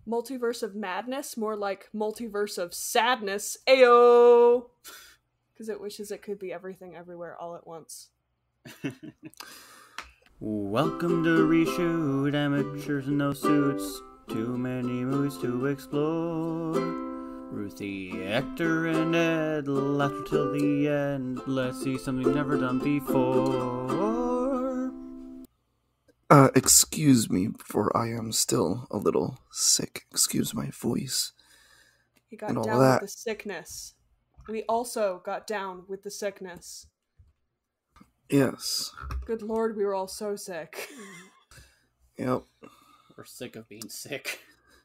Multiverse of Madness, more like Multiverse of Sadness. Ayo! Because it wishes it could be everything everywhere all at once. Welcome to ReShoot, amateurs in no suits. Too many movies to explore. Ruthie, Hector, and Ed, laughter till the end. Let's see something never done before. Excuse me, for I am still a little sick. Excuse my voice. He got And all down that. with the sickness. We also got down with the sickness. Yes. Good lord, we were all so sick. Yep. We're sick of being sick.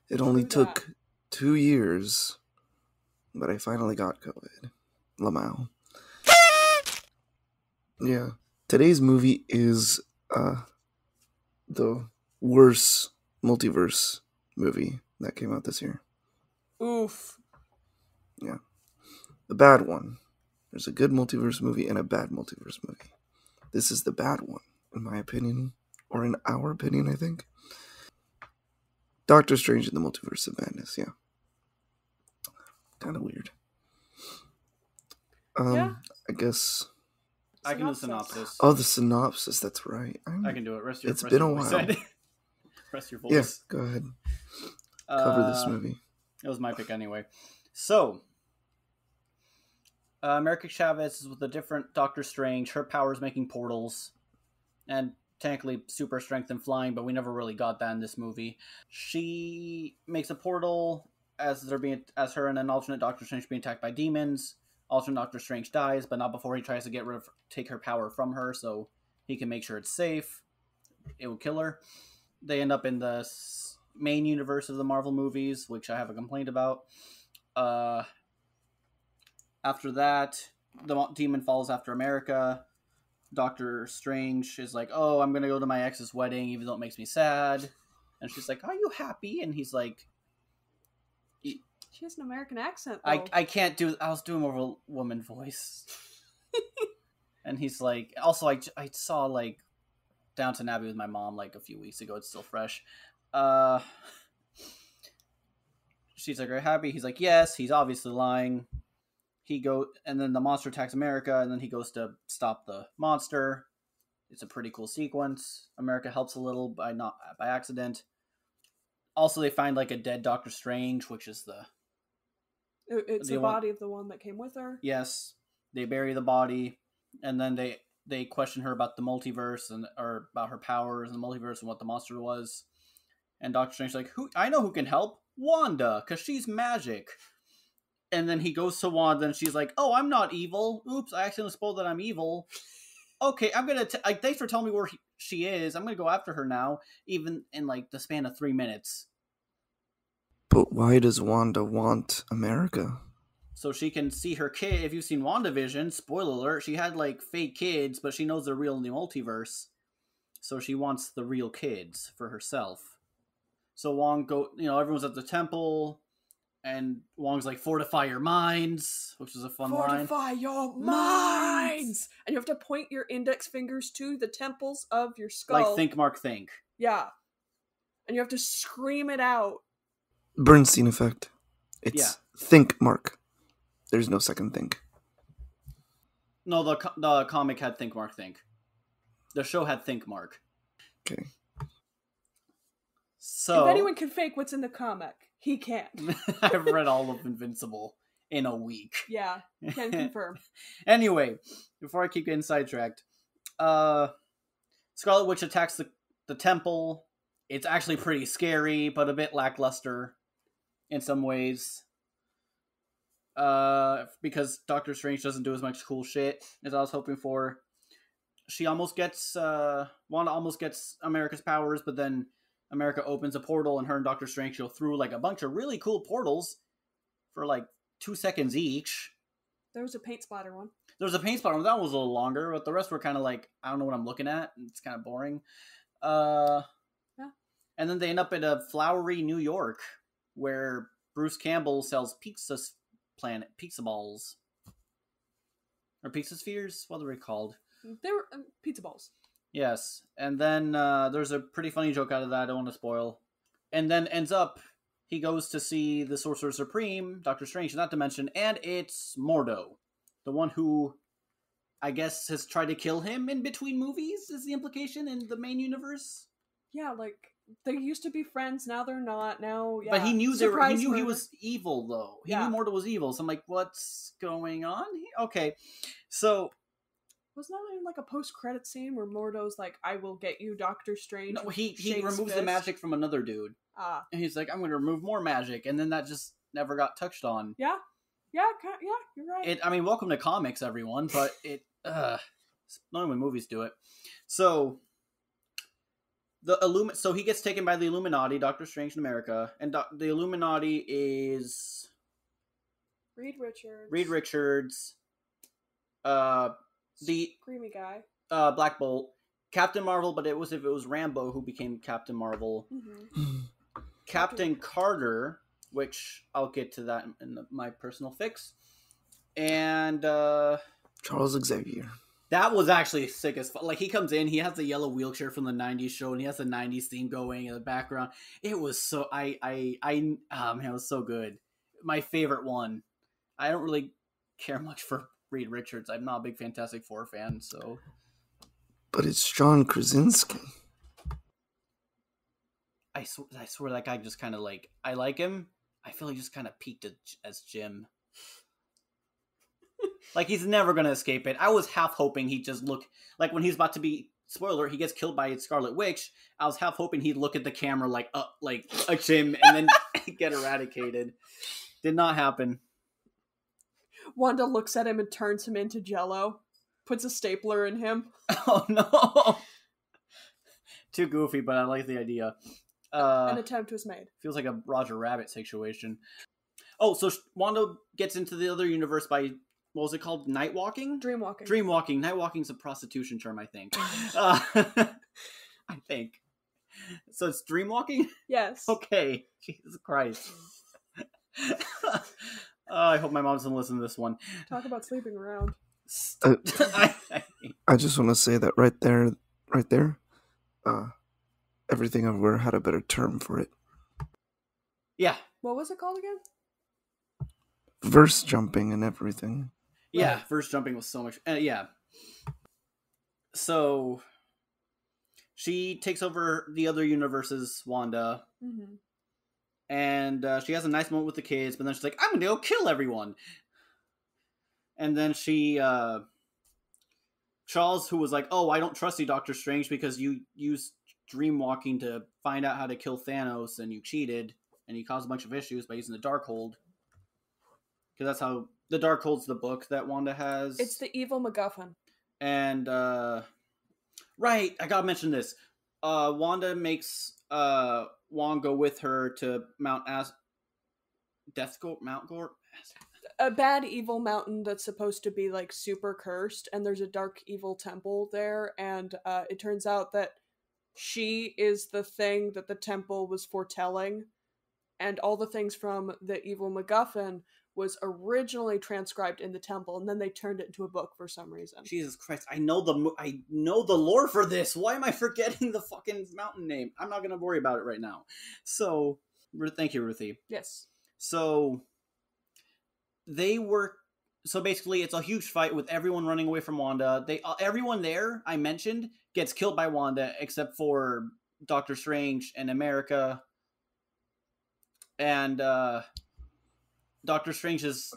It only True took 2 years, but I finally got COVID. Lamau. Yeah. Today's movie is, the worst multiverse movie that came out this year. Oof. Yeah. The bad one. There's a good multiverse movie and a bad multiverse movie. This is the bad one, in my opinion. Or in our opinion, I think. Doctor Strange in the Multiverse of Madness, yeah. Kind of weird. Yeah. I guess... I can do the synopsis. Oh, the synopsis, that's right. I can do it. It's been a while. Rest your voice. Yeah, go ahead. Cover this movie. It was my pick anyway. So, America Chavez is with a different Doctor Strange. Her power is making portals. And technically super strength and flying, but we never really got that in this movie. She makes a portal as her and an alternate Doctor Strange being attacked by demons. Alternate Doctor Strange dies, but not before he tries to take her power from her, so he can make sure it's safe. It will kill her. They end up in the main universe of the Marvel movies, which I have a complaint about. After that, the demon follows after America. Doctor Strange is like, oh, I'm going to go to my ex's wedding, even though it makes me sad. And she's like, are you happy? And he's like... She has an American accent, though. I can't do... I was doing more of a woman voice. And he's like... Also, I saw, like, Downton Abbey with my mom, like, a few weeks ago. It's still fresh. She's like, are you happy? He's like, yes. He's obviously lying. And then the monster attacks America, and then he goes to stop the monster. It's a pretty cool sequence. America helps a little by accident. Also, they find, like, a dead Doctor Strange, which is It's the body of the one that came with her. Yes, they bury the body, and then they question her about the multiverse or about her powers and the multiverse and what the monster was. And Doctor Strange's like, I know who can help. Wanda, because she's magic. And then he goes to Wanda, and she's like, oh, I'm not evil. Oops, I accidentally spoiled that I'm evil. Okay, I'm going to... thanks for telling me where she is. I'm going to go after her now, even in, like, the span of 3 minutes. But why does Wanda want America? So she can see her kid. If you've seen WandaVision, spoiler alert, she had, like, fake kids, but she knows they're real in the multiverse. So she wants the real kids for herself. So everyone's at the temple... And Wong's like, fortify your minds, which is a fun line. Fortify your minds! And you have to point your index fingers to the temples of your skull. Like, think, Mark, think. Yeah. And you have to scream it out. Bernstein effect. It's think, Mark. There's no second think. No, the comic had think, Mark, think. The show had think, Mark. Okay. So... If anyone can fake what's in the comic, he can. I've read all of Invincible in a week. Yeah, can confirm. Anyway, before I keep getting sidetracked, Scarlet Witch attacks the temple. It's actually pretty scary, but a bit lackluster in some ways. Because Doctor Strange doesn't do as much cool shit as I was hoping for. Wanda almost gets America's powers, but then America opens a portal and her and Doctor Strange go through like a bunch of really cool portals for like 2 seconds each. There was a paint splatter one. There was a paint splatter one. That was a little longer, but the rest were kind of like, I don't know what I'm looking at. It's kind of boring. Yeah. And then they end up in a flowery New York where Bruce Campbell sells pizza balls. Or pizza spheres? What are they called? They were pizza balls. Yes, and then there's a pretty funny joke out of that I don't want to spoil. And then ends up he goes to see the Sorcerer Supreme, Doctor Strange, not to mention, and it's Mordo, the one who, I guess, has tried to kill him in between movies, is the implication in the main universe. Yeah, like, they used to be friends, now they're not, now, yeah. But he knew Surprise he murder. was evil, though. He Yeah. knew Mordo was evil, so I'm like, what's going on? Okay, so... Wasn't that in, like, a post-credit scene where Mordo's like, I will get you, Doctor Strange? No, he shakes removes the fist? magic from another dude. Ah. And he's like, I'm going to remove more magic, and then that just never got touched on. Yeah. Yeah, you're right. I mean, welcome to comics, everyone, but it's only when movies do it. So... So he gets taken by the Illuminati, Doctor Strange in America, and the Illuminati is Reed Richards. The Creamy guy. Black Bolt, Captain Marvel, but if it was Rambo who became Captain Marvel, Captain Carter, which I'll get to that in my personal fix, and Charles Xavier. that was actually sick as fuck. Like, he comes in, he has the yellow wheelchair from the 90s show, and he has the 90s theme going in the background. It was so... man, it was so good. My favorite one. I don't really care much for Reed Richards. I'm not a big Fantastic Four fan, so... But it's John Krasinski. I swear that guy just kind of, like... I like him. I feel he just kind of peaked as Jim. Like, he's never going to escape it. I was half hoping he'd just look... Like, when he's about to be... Spoiler, he gets killed by Scarlet Witch. I was half hoping he'd look at the camera like a Jim and then get eradicated. Did not happen. Wanda looks at him and turns him into Jell-O. Puts a stapler in him. Oh, no! Too goofy, but I like the idea. An attempt was made. Feels like a Roger Rabbit situation. Oh, so Wanda gets into the other universe by... What was it called? Night walking? Dreamwalking. Dreamwalking. Night walking's a prostitution term, I think. I think. So it's dreamwalking? Yes. Okay. Jesus Christ. I hope my mom doesn't listen to this one. Talk about sleeping around. I just want to say that right there, Everything Everywhere had a better term for it. Yeah. What was it called again? Verse jumping and everything. Yeah, Right. verse jumping was so much... yeah. So, she takes over the other universes, Wanda, Mm-hmm. and she has a nice moment with the kids, but then she's like, I'm gonna go kill everyone! And then Charles, who was like, oh, I don't trust you, Doctor Strange, because you used dreamwalking to find out how to kill Thanos, and you cheated, and you caused a bunch of issues by using the Darkhold. Because that's how... The Darkhold's the book that Wanda has. It's the evil MacGuffin. And, right, I gotta mention this. Wanda makes, Wong go with her to Mount Gore? A bad evil mountain that's supposed to be, like, super cursed, and there's a dark evil temple there, and, it turns out that she is the thing that the temple was foretelling, and all the things from the evil MacGuffin was originally transcribed in the temple, and then they turned it into a book for some reason. Jesus Christ, I know the lore for this. Why am I forgetting the fucking mountain name? I'm not gonna worry about it right now. So, thank you, Ruthie. Yes. So, so basically it's a huge fight with everyone running away from Wanda. Everyone there, I mentioned, gets killed by Wanda, except for Doctor Strange and America. And, Doctor Strange is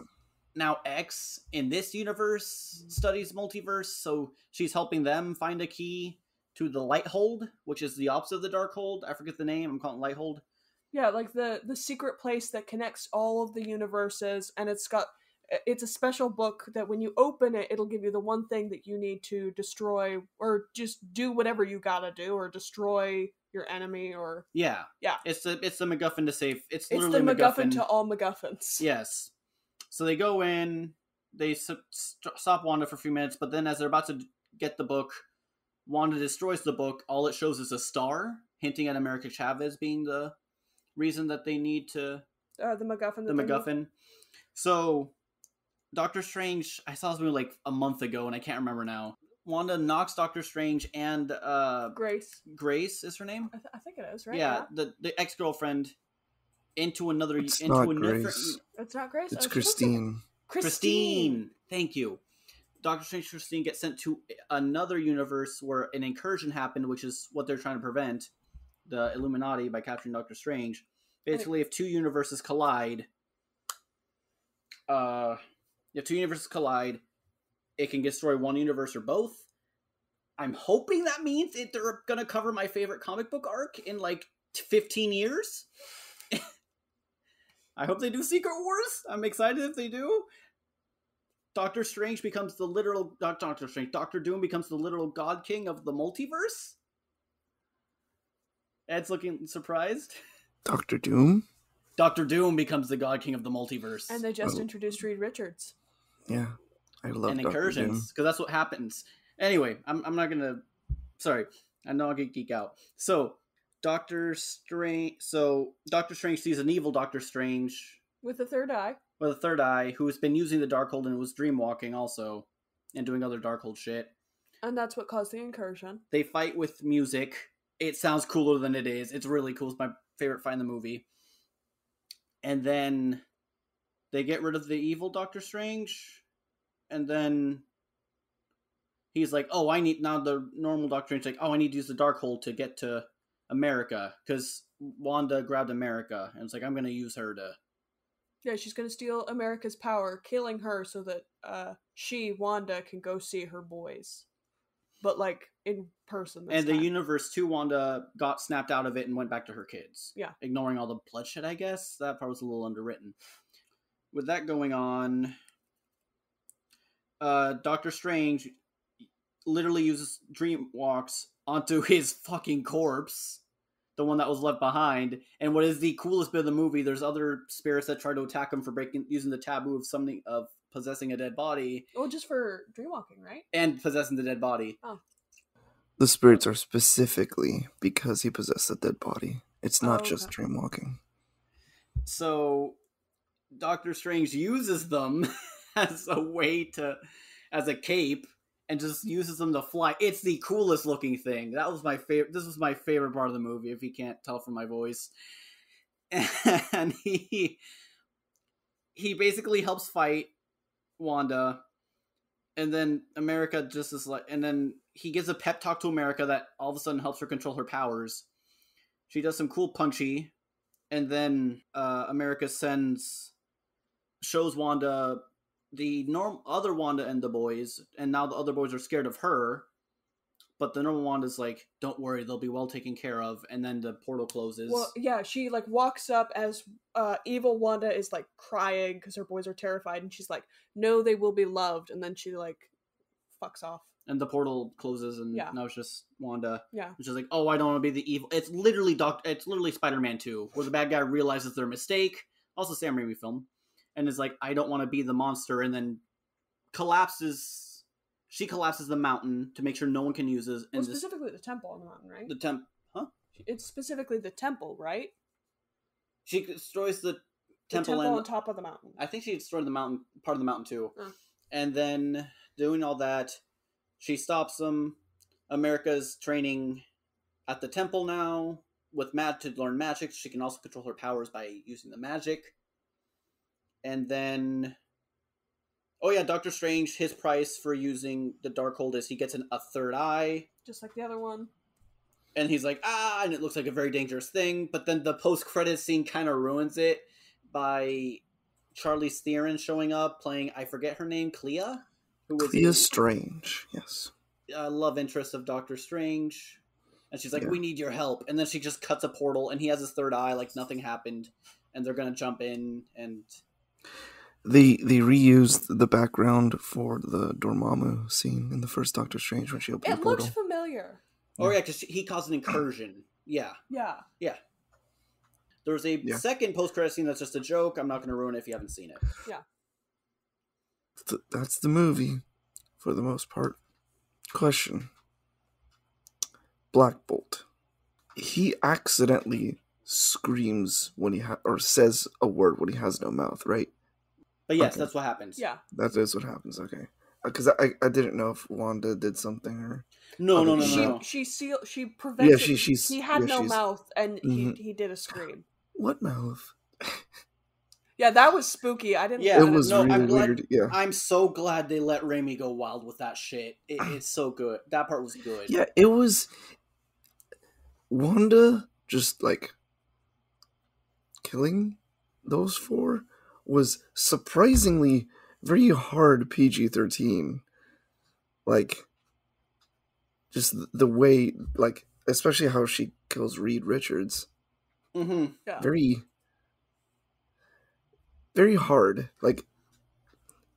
now X in this universe, studies multiverse, so she's helping them find a key to the Lighthold, which is the opposite of the Darkhold. I forget the name, I'm calling it Lighthold. Yeah, like the secret place that connects all of the universes, and it's a special book that when you open it, it'll give you the one thing that you need to destroy, or just do whatever you gotta do, or destroy your enemy, or... Yeah. It's the MacGuffin to save... It's literally the MacGuffin to all MacGuffins. Yes. So they go in, they stop Wanda for a few minutes, but then as they're about to get the book, Wanda destroys the book. All it shows is a star, hinting at America Chavez being the reason that they need to... The MacGuffin. The MacGuffin. So, Doctor Strange, I saw this movie like a month ago, and I can't remember now. Wanda knocks Doctor Strange and Grace. Grace is her name? I think it is, right? Yeah. The ex-girlfriend into another It's into not a different. Grace. It's not Grace. It's Oh, she looks like Christine. Christine. Thank you. Doctor Strange and Christine get sent to another universe where an incursion happened, which is what they're trying to prevent, the Illuminati, by capturing Doctor Strange. Basically, if two universes collide, it can destroy one universe or both. I'm hoping that means they're gonna cover my favorite comic book arc in like 15 years. I hope they do Secret Wars. I'm excited if they do. Doctor Strange becomes the literal... Not Doctor Strange. Doctor Doom becomes the literal God King of the multiverse. Ed's looking surprised. Doctor Doom? Doctor Doom becomes the God King of the multiverse. And they just introduced Reed Richards. Yeah. I love and Doctor incursions, because that's what happens. Anyway, I'm not gonna... Sorry. I know I'll get geek out. So, Doctor Strange sees an evil Doctor Strange... With a third eye. With a third eye, who has been using the Darkhold and was dreamwalking also, and doing other Darkhold shit. And that's what caused the incursion. They fight with music. It sounds cooler than it is. It's really cool. It's my favorite fight in the movie. And then they get rid of the evil Doctor Strange. And then he's like, oh, now the normal Doctor Strange, like, oh, I need to use the Darkhold to get to America. Because Wanda grabbed America. And it's like, I'm going to use her to... Yeah, she's going to steal America's power, killing her so that Wanda, can go see her boys. But, like, in person this And time. the Universe 2 Wanda got snapped out of it and went back to her kids. Yeah. Ignoring all the bloodshed, I guess. That part was a little underwritten. With that going on, Doctor Strange literally uses dreamwalks onto his fucking corpse. The one that was left behind. And what is the coolest bit of the movie, there's other spirits that try to attack him for using the taboo of possessing a dead body. Oh, just for dreamwalking, right? And possessing the dead body. Oh. The spirits are specifically because he possessed a dead body. It's not just dreamwalking. So, Doctor Strange uses them as a cape, and just uses them to fly. It's the coolest looking thing. That was my favorite. This was my favorite part of the movie, if you can't tell from my voice. And he basically helps fight Wanda, and then America just is like, and then he gives a pep talk to America that all of a sudden helps her control her powers. She does some cool punchy, and then America shows Wanda the other Wanda and the boys, and now the other boys are scared of her, but the normal Wanda's like, don't worry, they'll be well taken care of, and then the portal closes. Well, yeah, she, like, walks up as evil Wanda is, like, crying because her boys are terrified, and she's like, no, they will be loved, and then she, like, fucks off. And the portal closes, and now it's just Wanda. Yeah. Which is like, oh, I don't want to be the evil... It's literally Spider-Man 2, where the bad guy realizes their mistake, also Sam Raimi film, and is like, I don't want to be the monster, and then she collapses the mountain to make sure no one can use it. Well, specifically the temple on the mountain, right? Huh? It's specifically the temple, right? She destroys the temple on top of the mountain. I think she destroyed the mountain, part of the mountain too. Oh. And then, doing all that, she stops them. America's training at the temple now with Matt to learn magic. She can also control her powers by using the magic. And then, oh yeah, Doctor Strange, his price for using the Darkhold is he gets a third eye. Just like the other one. And he's like, and it looks like a very dangerous thing. But then the post-credits scene kind of ruins it by Charlize Theron showing up, playing, I forget her name, Clea? Clea Strange, yes. Love interest of Doctor Strange. And she's like, we need your help. And then she just cuts a portal, and he has his third eye like nothing happened. And they're going to jump in, and... They reused the background for the Dormammu scene in the first Doctor Strange when she opened the portal. It looks familiar. Oh yeah, because he caused an incursion. Yeah. There's a second post-credit scene that's just a joke. I'm not going to ruin it if you haven't seen it. Yeah. That's the movie, for the most part. Question. Black Bolt. He accidentally screams when or says a word when he has no mouth, right? But yes, that's what happens. Yeah. That is what happens, okay. Because I didn't know if Wanda did something or... No. She prevented... Yeah, he had no mouth, and he did a scream. What mouth? Yeah, that was spooky. I didn't. Yeah, It was no, really I'm glad. weird. Yeah. I'm so glad they let Raimi go wild with that shit. It's so good. That part was good. Yeah, it was Wanda just like killing those four was surprisingly very hard PG-13. Like just the way, like, especially how she kills Reed Richards. Mm-hmm. Yeah. Very, very hard. Like,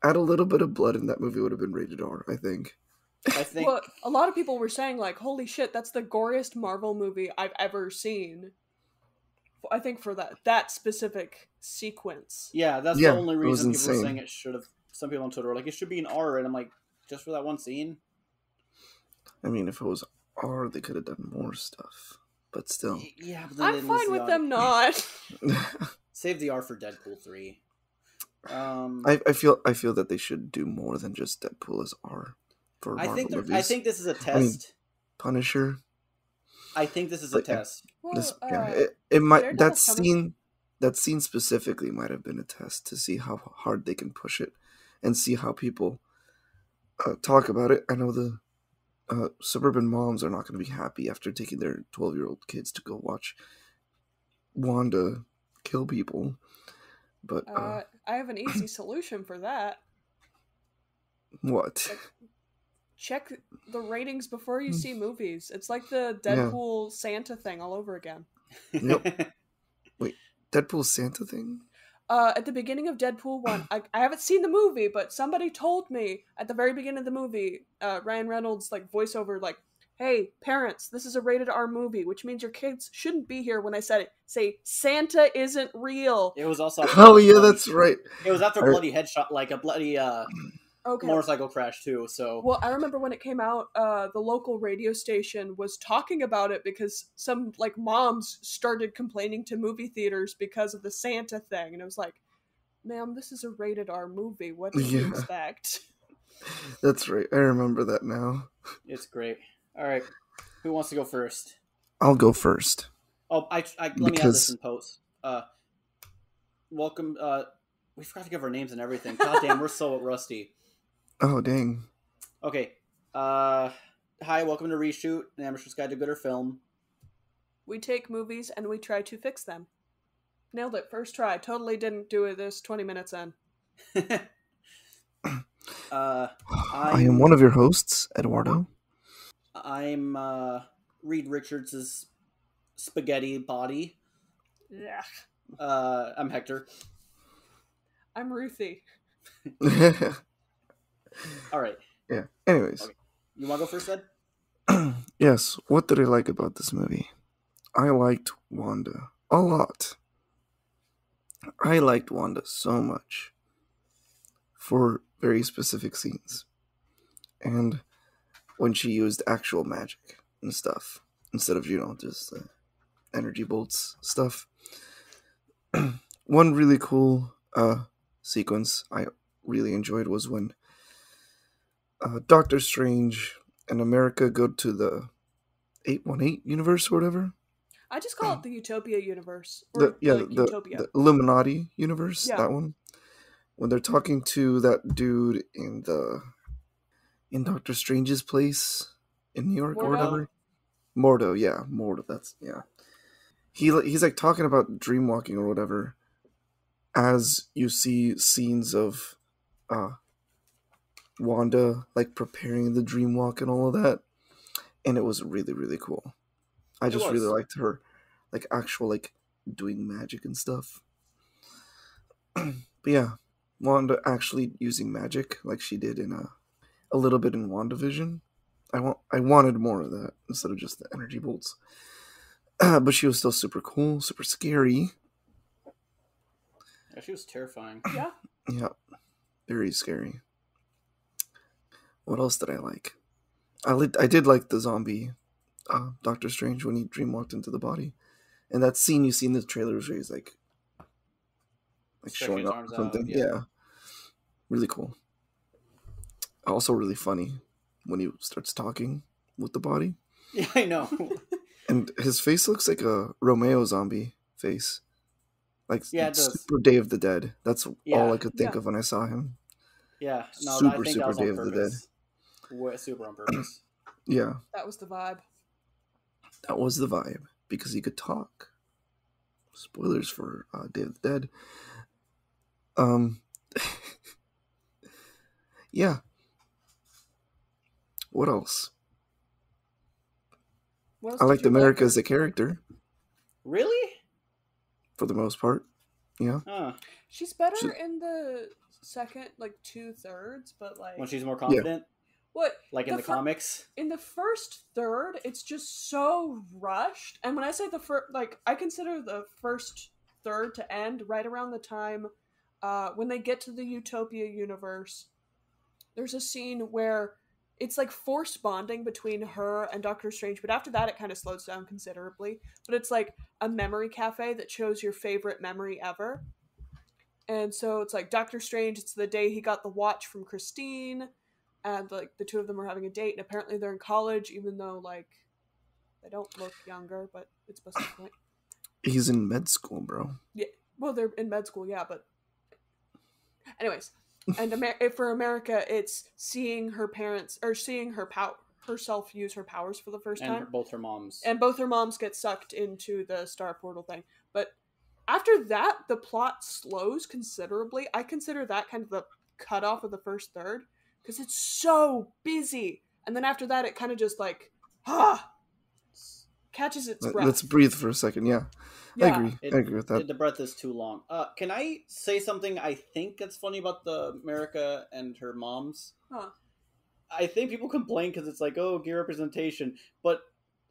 add a little bit of blood and that movie would have been rated R, I think. I think. Well, a lot of people were saying like, "Holy shit, that's the goriest Marvel movie I've ever seen." I think for that specific sequence. Yeah, that's Yeah, the only it was reason people were insane. saying it should have. Some people on Twitter were like, it should be an R, and I'm like, just for that one scene. I mean, if it was R, they could have done more stuff. But still. Yeah, but then I'm fine with them not. Save the R for Deadpool 3. I feel that they should do more than just Deadpool as R for Marvel movies. I think this is a test. I mean, Punisher. I think this is a test. Well, It might Daredevil's coming. that scene specifically might have been a test to see how hard they can push it and see how people talk about it. I know the suburban moms are not going to be happy after taking their 12-year-old kids to go watch Wanda kill people. But I have an easy solution for that. what? Check the ratings before you see movies. It's like the Deadpool Santa thing all over again. Nope. Wait, Deadpool Santa thing? At the beginning of Deadpool 1, I haven't seen the movie, but somebody told me at the very beginning of the movie, Ryan Reynolds, like, voiceover, like, hey, parents, this is a rated R movie, which means your kids shouldn't be here when I said it. Say, Santa isn't real. It was also. Oh, yeah, that's right. It was after a bloody headshot, like a bloody motorcycle crash, too, so. Well, I remember when it came out, the local radio station was talking about it because some, like, moms started complaining to movie theaters because of the Santa thing. And it was like, ma'am, this is a rated R movie. What did you expect? That's right. I remember that now. It's great. All right. Who wants to go first? I'll go first. Oh, let me add this in post. Welcome. We forgot to give our names and everything. God damn, we're so rusty. Oh, dang. Okay. Hi, welcome to ReShoot, an amateur's guide to gooder film. We take movies and we try to fix them. Nailed it. First try. Totally didn't do it this 20 minutes in. I am one of your hosts, Eduardo. I'm Reed Richards' spaghetti body. Yeah. I'm Hector. I'm Ruthie. All right. Yeah. Anyways. Okay. You want to go first, Ed? Yes. What did I like about this movie? I liked Wanda a lot. I liked Wanda so much for very specific scenes. And when she used actual magic and stuff instead of, just energy bolts stuff. One really cool sequence I really enjoyed was when Doctor Strange and America go to the 818 universe or whatever. I just call it the Utopia universe. The Utopia. The Illuminati universe, Yeah. that one. When they're talking to that dude in Doctor Strange's place in New York or whatever. Mordo, that's, yeah. He's like talking about dreamwalking or whatever as you see scenes of Wanda like preparing the dream walk and all of that, and it was really, really cool. I just really liked her like actual like doing magic and stuff. But yeah, Wanda actually using magic like she did in a little bit in WandaVision. I wanted more of that instead of just the energy bolts. But she was still super cool, super scary. Yeah, she was terrifying. Yeah. Yeah, very scary. What else did I like? I did like the zombie Doctor Strange when he dreamwalked into the body. And that scene you see in the trailers where he's like showing up or something. Yeah. Really cool. Also really funny when he starts talking with the body. Yeah, I know. And his face looks like a Romeo zombie face. Like Yeah, it does. super Day of the Dead. That's all Yeah. I could think Yeah. of when I saw him. Yeah, no, I Super, think that super was Day on of the Dead. purpose. Super on purpose. Yeah, That was the vibe. that was the vibe because he could talk. Spoilers for Day of the Dead. Yeah. What else? What else I did liked you America like? as a character Really? for the most part. Yeah. Huh. She's better She- in the second, like 2/3, but like When she's more Yeah. confident, what like in the comics. in the first third, it's just so rushed. And when I say the first, like I consider the first third to end right around the time when they get to the Utopia universe. There's a scene where it's like forced bonding between her and Doctor Strange, but after that it kind of slows down considerably. But it's like a memory cafe that shows your favorite memory ever. And so it's like Doctor Strange, it's the day he got the watch from Christine, and like the two of them are having a date, and apparently they're in college, even though like they don't look younger, but it's beside the point. He's in med school, bro. Yeah, well, they're in med school, yeah, but anyways, and for America, it's seeing her parents or seeing herself use her powers for the first And time, both her moms. and both her moms get sucked into the star portal thing. But after that, the plot slows considerably. I consider that kind of the cutoff of the first third because it's so busy, and then after that, it kind of just like catches its breath. Let's breathe for a second. Yeah. I agree. I agree with that. The breath is too long. Can I say something I think that's funny about the America and her moms? Huh. I think people complain because it's like, oh, gay representation, but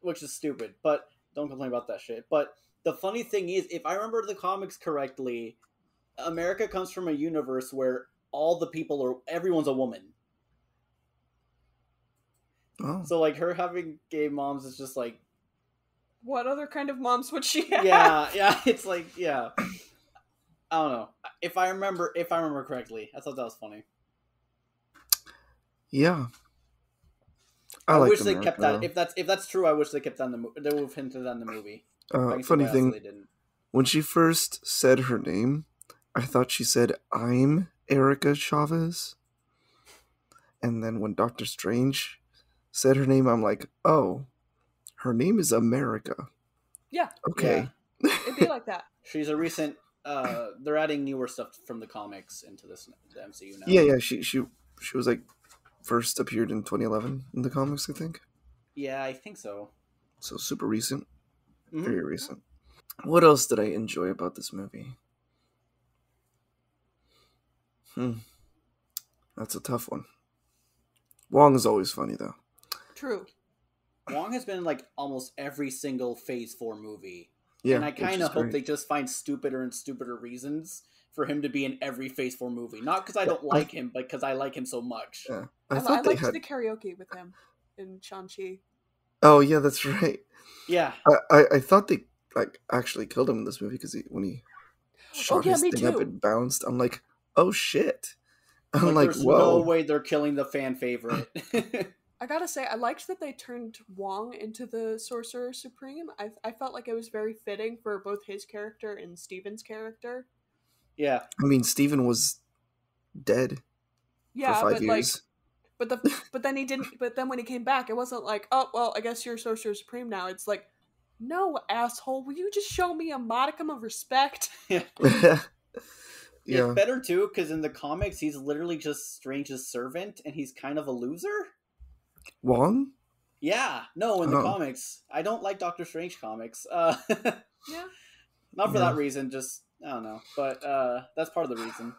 which is stupid. But don't complain about that shit. But the funny thing is, if I remember the comics correctly, America comes from a universe where all the people everyone's a woman. Oh. So like her having gay moms is just like, what other kind of moms would she have? yeah, it's like, yeah. I don't know. If I remember correctly, I thought that was funny. Yeah. I like wish they America, kept that. though. If that's true, I wish they kept that in the movie. They would have hinted that in the movie. Funny thing, they didn't. when she first said her name, I thought she said, "I'm Erica Chavez." And then when Doctor Strange said her name, I'm like, oh, her name is America. Yeah. Okay. Yeah. It'd be like that. She's a recent. They're adding newer stuff from the comics into the MCU now. Yeah. She was like first appeared in 2011 in the comics, I think. Yeah, I think so. So super recent. Mm-hmm. Very recent. What else did I enjoy about this movie? That's a tough one. Wong is always funny, though. True. Wong has been in like almost every single Phase 4 movie. Yeah, and I kind of hope they just find stupider and stupider reasons for him to be in every Phase 4 movie. Not because I don't like him, but because I like him so much. Yeah. I thought liked the karaoke with him in Shang-Chi. Oh, yeah, that's right. Yeah. I thought they like actually killed him in this movie because when he shot his thing up and bounced, I'm like, oh shit. I'm like, there's whoa. no way they're killing the fan favorite. I gotta say, I liked that they turned Wong into the Sorcerer Supreme. I felt like it was very fitting for both his character and Steven's character. Yeah. I mean, Steven was dead for 5 years. But then he didn't. But then when he came back, it wasn't like, oh well, I guess you're Sorcerer Supreme now. It's like, no, asshole, will you just show me a modicum of respect? Yeah. Yeah. It's better too, because in the comics, he's literally just Strange's servant, and he's kind of a loser. Wong? Yeah, no, in the comics. I don't like Doctor Strange comics. Yeah. Not for that reason, just, I don't know. But that's part of the reason.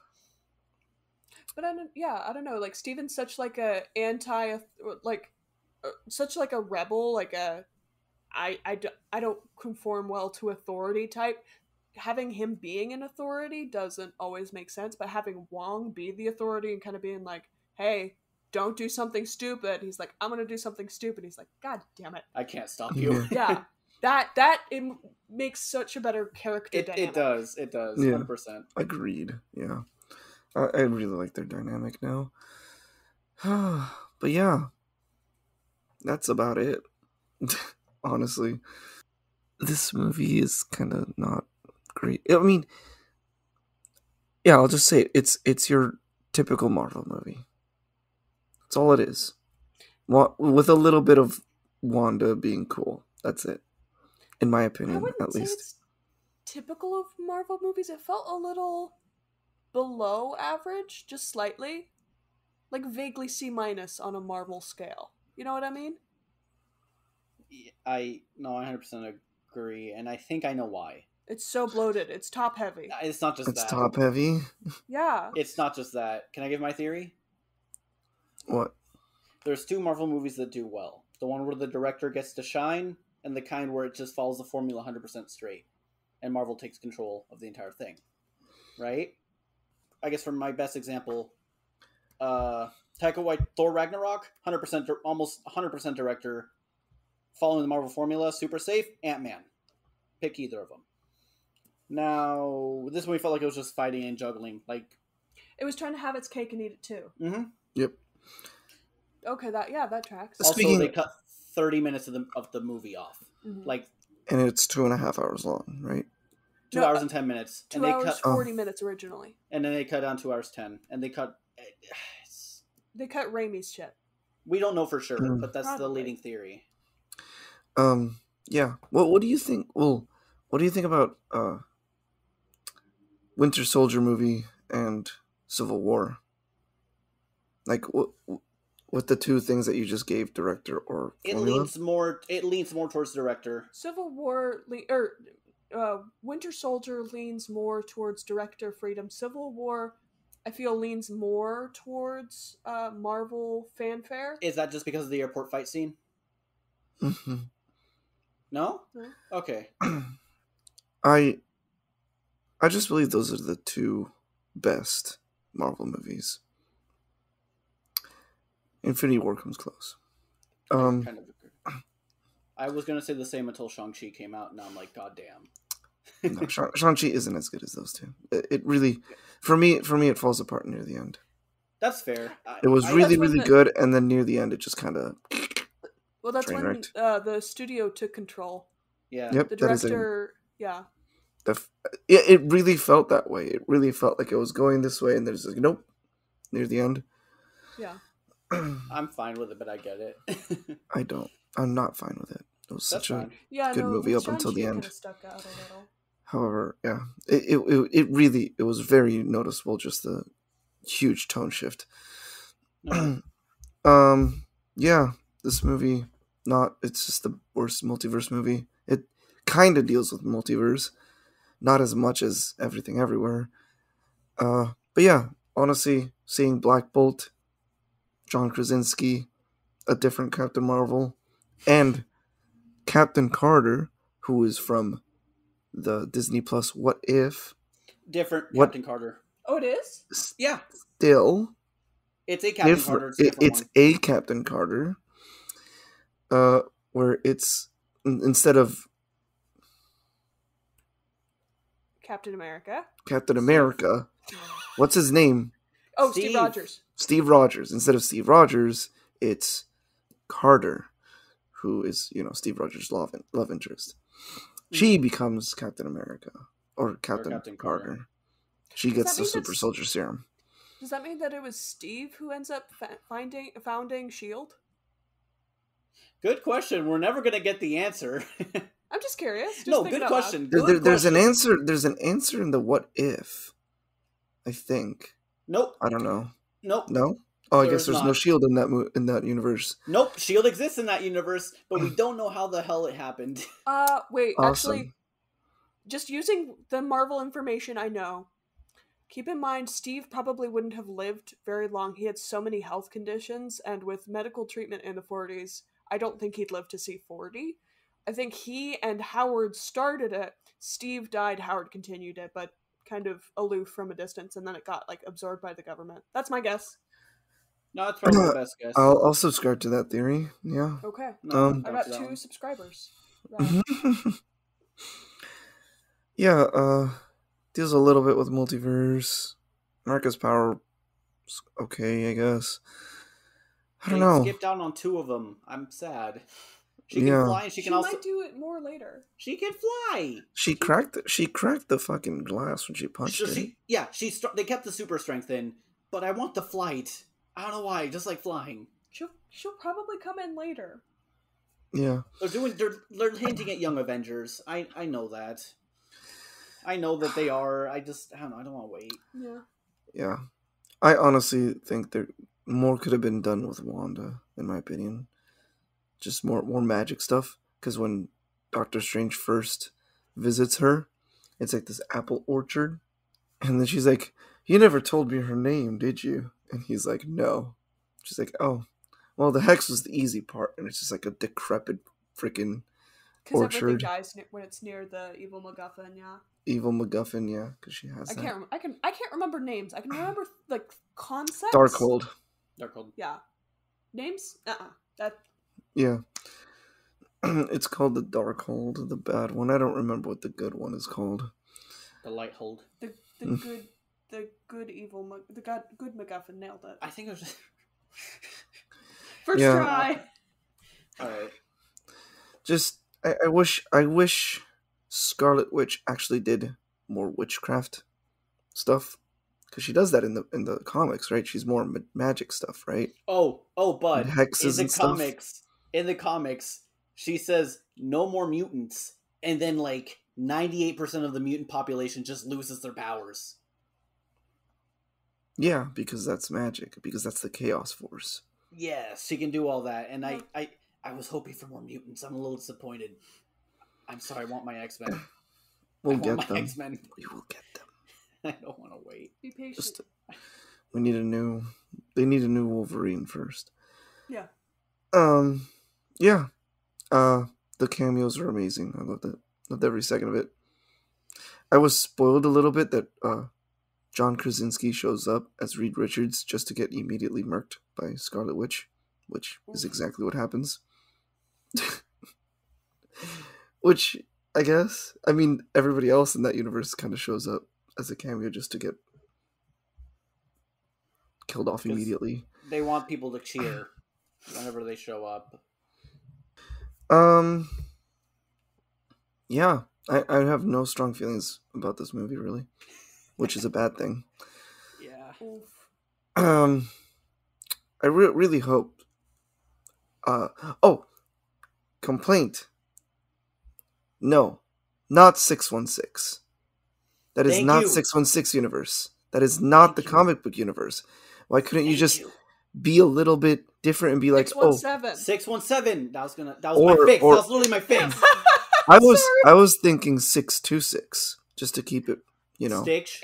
But I don't know. Like, Steven's such like a such like a rebel, like I don't conform well to authority type. Having him being an authority doesn't always make sense, but having Wong be the authority and kind of being like, hey, don't do something stupid. He's like, I'm going to do something stupid. He's like, God damn it. I can't stop you. Yeah. That it makes such a better character dynamic. It does. 100%. Agreed. Yeah. I really like their dynamic now. But yeah. That's about it. Honestly. This movie is kind of not agree. I mean, yeah, I'll just say it's your typical Marvel movie. That's all it is. With a little bit of Wanda being cool. That's it. In my I opinion, wouldn't at say least. it's typical of Marvel movies. It felt a little below average, just slightly. Like vaguely C- on a Marvel scale. You know what I mean? I 100% agree, and I think I know why. It's so bloated. It's top heavy. It's not just It's that. top heavy. Yeah. It's not just that. Can I give my theory? What? There's 2 Marvel movies that do well. The one where the director gets to shine, and the kind where it just follows the formula 100% straight, and Marvel takes control of the entire thing. Right? I guess for my best example, Taika Waititi, Thor Ragnarok, 100%, almost 100% director, following the Marvel formula, super safe. Ant-Man, pick either of them. Now, this movie felt like it was just fighting and juggling. Like, It was trying to have its cake and eat it too. mm-hmm. Yep. Okay, that tracks. Also, they cut 30 minutes of the movie off. Mhm. Like, And it's 2.5 hours long, right? 2 No, hours and 10 minutes. 2 and they hours, cut, 40 minutes originally. and then they cut down 2 hours 10. And they cut. They cut Raimi's shit. We don't know for sure, but that's the Probably. leading theory. Yeah. What do you think? Well, what do you think about Winter Soldier movie and Civil War? Like, with the 2 things that you just gave, director or formula? It leans more towards director. Civil War Winter Soldier leans more towards director freedom. Civil War, I feel, leans more towards Marvel fanfare. Is that just because of the airport fight scene? Mm-hmm. No? No. Okay. I just believe those are the 2 best Marvel movies. Infinity War comes close. I kind of agree. I was going to say the same until Shang-Chi came out, and now I'm like, God damn. No, Shang-Chi isn't as good as those 2. It really, for me, it falls apart near the end. That's fair. It was really good, and then near the end, it just kind of. Well, that's when the studio took control. Yeah. Yep. The director, yeah. It really felt that way. It really felt like it was going this way, and there's like, nope, near the end. Yeah. I'm fine with it, but I get it. I don't. I'm not fine with it. It was such a good movie up until the end. Stuck out a little. However, yeah, it really was very noticeable. Just the huge tone shift. Yeah, this movie, it's just the worst multiverse movie. It kind of deals with multiverse, not as much as Everything Everywhere. But yeah, honestly, seeing Black Bolt, John Krasinski, a different Captain Marvel, and Captain Carter, who is from the Disney Plus What If. Different Captain Carter. Oh, it is? Yeah. Still. It's a Captain Carter. It's a Captain Carter. Where it's instead of Captain America. What's his name? Oh, Steve Rogers. Steve Rogers. Instead of Steve Rogers, it's Carter, who is, Steve Rogers' love interest. She becomes Captain America or Captain Carter. She gets the super soldier serum. Does that mean that it was Steve who ends up founding S.H.I.E.L.D.? Good question. We're never going to get the answer. I'm just curious. Good question. There's an answer. There's an answer in the What If, I think. Nope. I don't know. Nope. No? Oh, I guess there's no S.H.I.E.L.D. in that universe. Nope. S.H.I.E.L.D. exists in that universe, but we don't know how the hell it happened. Wait, awesome. Actually, just using the Marvel information I know, keep in mind Steve probably wouldn't have lived very long. He had so many health conditions, and with medical treatment in the 40s, I don't think he'd live to see 40. I think he and Howard started it. Steve died, Howard continued it, but kind of aloof from a distance, and then it got absorbed by the government. That's my guess. No, that's probably the best guess. I'll subscribe to that theory. Yeah. Okay. I got 2 subscribers. Yeah. Deals a little bit with multiverse. America's Power. Okay, I guess. I don't know. Skipped out on 2 of them. I'm sad. She can fly, and She can also might do it more later. She can fly. She cracked the fucking glass when she punched it. They kept the super strength in, but I want the flight. I don't know why. I just like flying. She'll probably come in later. Yeah. They're hinting at Young Avengers. I know that. I know that they are. I don't know. I don't want to wait. Yeah. Yeah. I honestly think more could have been done with Wanda, in my opinion. Just more magic stuff. Because when Doctor Strange first visits her, it's like this apple orchard. And then she's like, "You never told me her name, did you?" And he's like, "No." She's like, "Oh, well, the hex was the easy part." And it's just like a decrepit freaking orchard. Because everything dies when it's near the evil MacGuffin, yeah. Evil MacGuffin, yeah, because she has that. I can't remember names. I can remember like concepts. Darkhold. Yeah. Names? That. Yeah. It's called the Darkhold, the bad one. I don't remember what the good one is called. The Lighthold. The good evil the good MacGuffin nailed it. I think it was first try. All right. Just I wish Scarlet Witch actually did more witchcraft stuff, because she does that in the comics, right? She's more magic stuff, right? But and hexes in the and comics, stuff. In the comics, she says no more mutants, and then like 98% of the mutant population just loses their powers. Yeah, because that's magic. Because that's the Chaos Force. Yes, she can do all that, and I was hoping for more mutants. I'm a little disappointed. I'm sorry. I want my X-Men. We'll get them. X-Men. We will get them. I don't want to wait. Be patient. They need a new Wolverine first. Yeah. Yeah. The cameos are amazing. I loved it. Loved every second of it. I was spoiled a little bit that John Krasinski shows up as Reed Richards just to get immediately murked by Scarlet Witch, which is exactly what happens. Which, I guess, I mean, everybody else in that universe kind of shows up as a cameo just to get killed off immediately. They want people to cheer whenever they show up. Yeah, I have no strong feelings about this movie, really, which is a bad thing. Yeah. I really hope. Complaint. No, not 616. That is not 616 universe. That is not the comic book universe. Why couldn't you just be a little bit different and be like, 617. That was my fix. That was literally my fix. I was thinking 626, just to keep it, Stitch.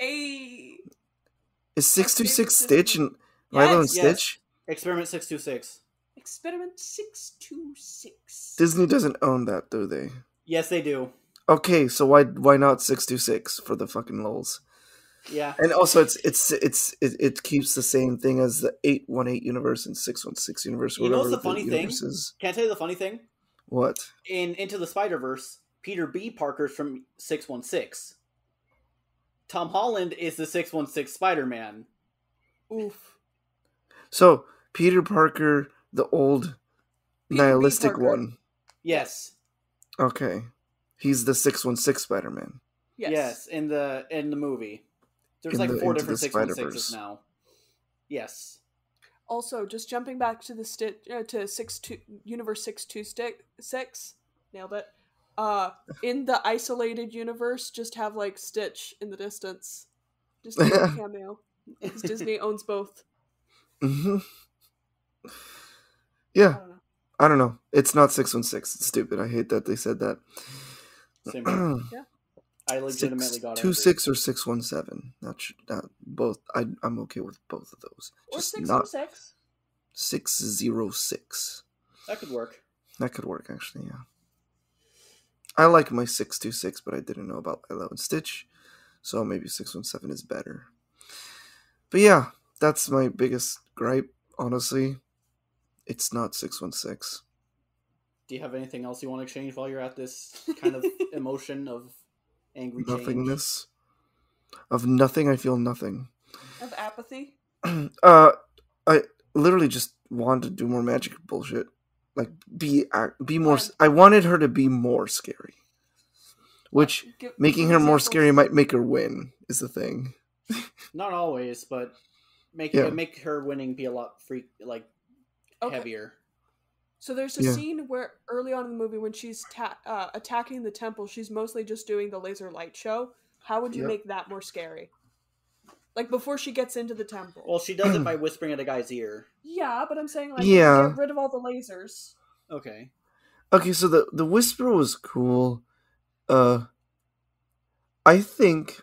Is 626 Stitch and Milo and Stitch? Experiment 626. Experiment 626. Disney doesn't own that, do they? Yes, they do. Okay, so why not 626 for the fucking lulz? Yeah. And also it keeps the same thing as the 818 universe and 616 universe. You know what's the funny thing? Can I tell you the funny thing? What? In Into the Spider-Verse, Peter B. Parker's from 616. Tom Holland is the 616 Spider-Man. Oof. So, Peter Parker, the old nihilistic one. Yes. Okay. He's the 616 Spider-Man. Yes, in the movie. There's like 4 different 616s now. Yes. Also, just jumping back to the Universe 626, nailed it. In the isolated universe, just have like Stitch in the distance, just a cameo, because Disney owns both. Mm-hmm. Yeah, I don't know. It's not 616. It's stupid. I hate that they said that. Same yeah. I legitimately got it. 626 or 617. Not both. I'm okay with both of those. Or 616. 606. That could work. That could work, actually, yeah. I like my 626, but I didn't know about Lilo and Stitch, so maybe 617 is better. But yeah, that's my biggest gripe, honestly. It's not 616. Do you have anything else you want to change while you're at this kind of emotion of angry nothingness? Of nothing, I feel nothing. Of apathy? I literally just want to do more magic bullshit. like be more. I wanted her to be more scary, which making her more scary might make her win. Is the thing. Not always, but make her winning be a lot heavier. So there's a scene where early on in the movie when she's attacking the temple, she's mostly just doing the laser light show. How would you make that more scary? Like before she gets into the temple. Well, she does it by whispering at a guy's ear. Yeah, but I'm saying like get rid of all the lasers. Okay. Okay, so the whisper was cool. I think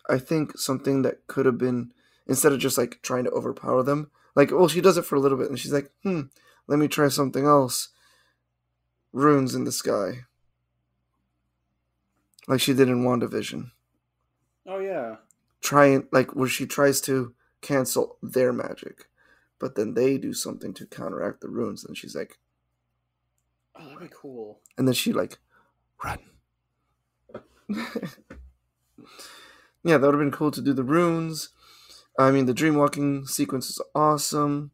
something that could have been, instead of just like trying to overpower them, like, well, she does it for a little bit and she's like, let me try something else. Runes in the sky. Like she did in WandaVision. Oh yeah. Like where she tries to cancel their magic, but then they do something to counteract the runes, and she's like, oh, that'd be cool. And then she like, run. Yeah, that would have been cool to do the runes. I mean, the dreamwalking sequence is awesome.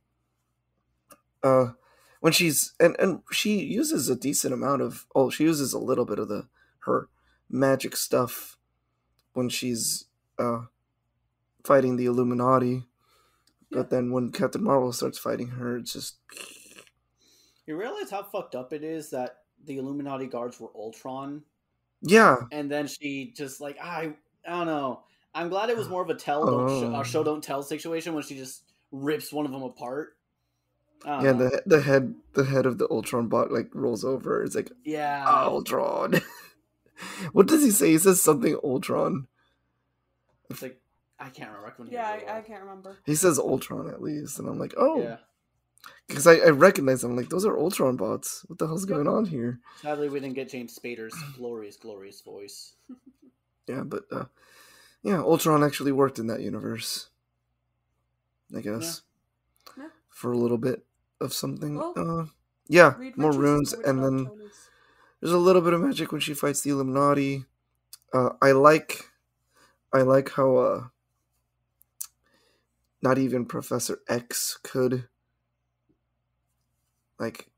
When she's and she uses a decent amount of she uses a little bit of her magic stuff when she's fighting the Illuminati. But then when Captain Marvel starts fighting her, it's just... You realize how fucked up it is that the Illuminati guards were Ultron? Yeah. And then she just like, I don't know. I'm glad it was more of a show don't tell situation when she just rips one of them apart. Yeah, the head of the Ultron bot like rolls over. It's like, Ultron. What does he say? He says something Ultron. It's like, I can't remember. I can't remember. He says Ultron at least, and I'm like, oh. Yeah. Because I recognize them. Like, those are Ultron bots. What the hell's going on here? Sadly, we didn't get James Spader's glorious voice. Yeah, but Ultron actually worked in that universe. I guess. Yeah. For a little bit of something. Well, more runes, and then there's a little bit of magic when she fights the Illuminati. I like how not even Professor X could like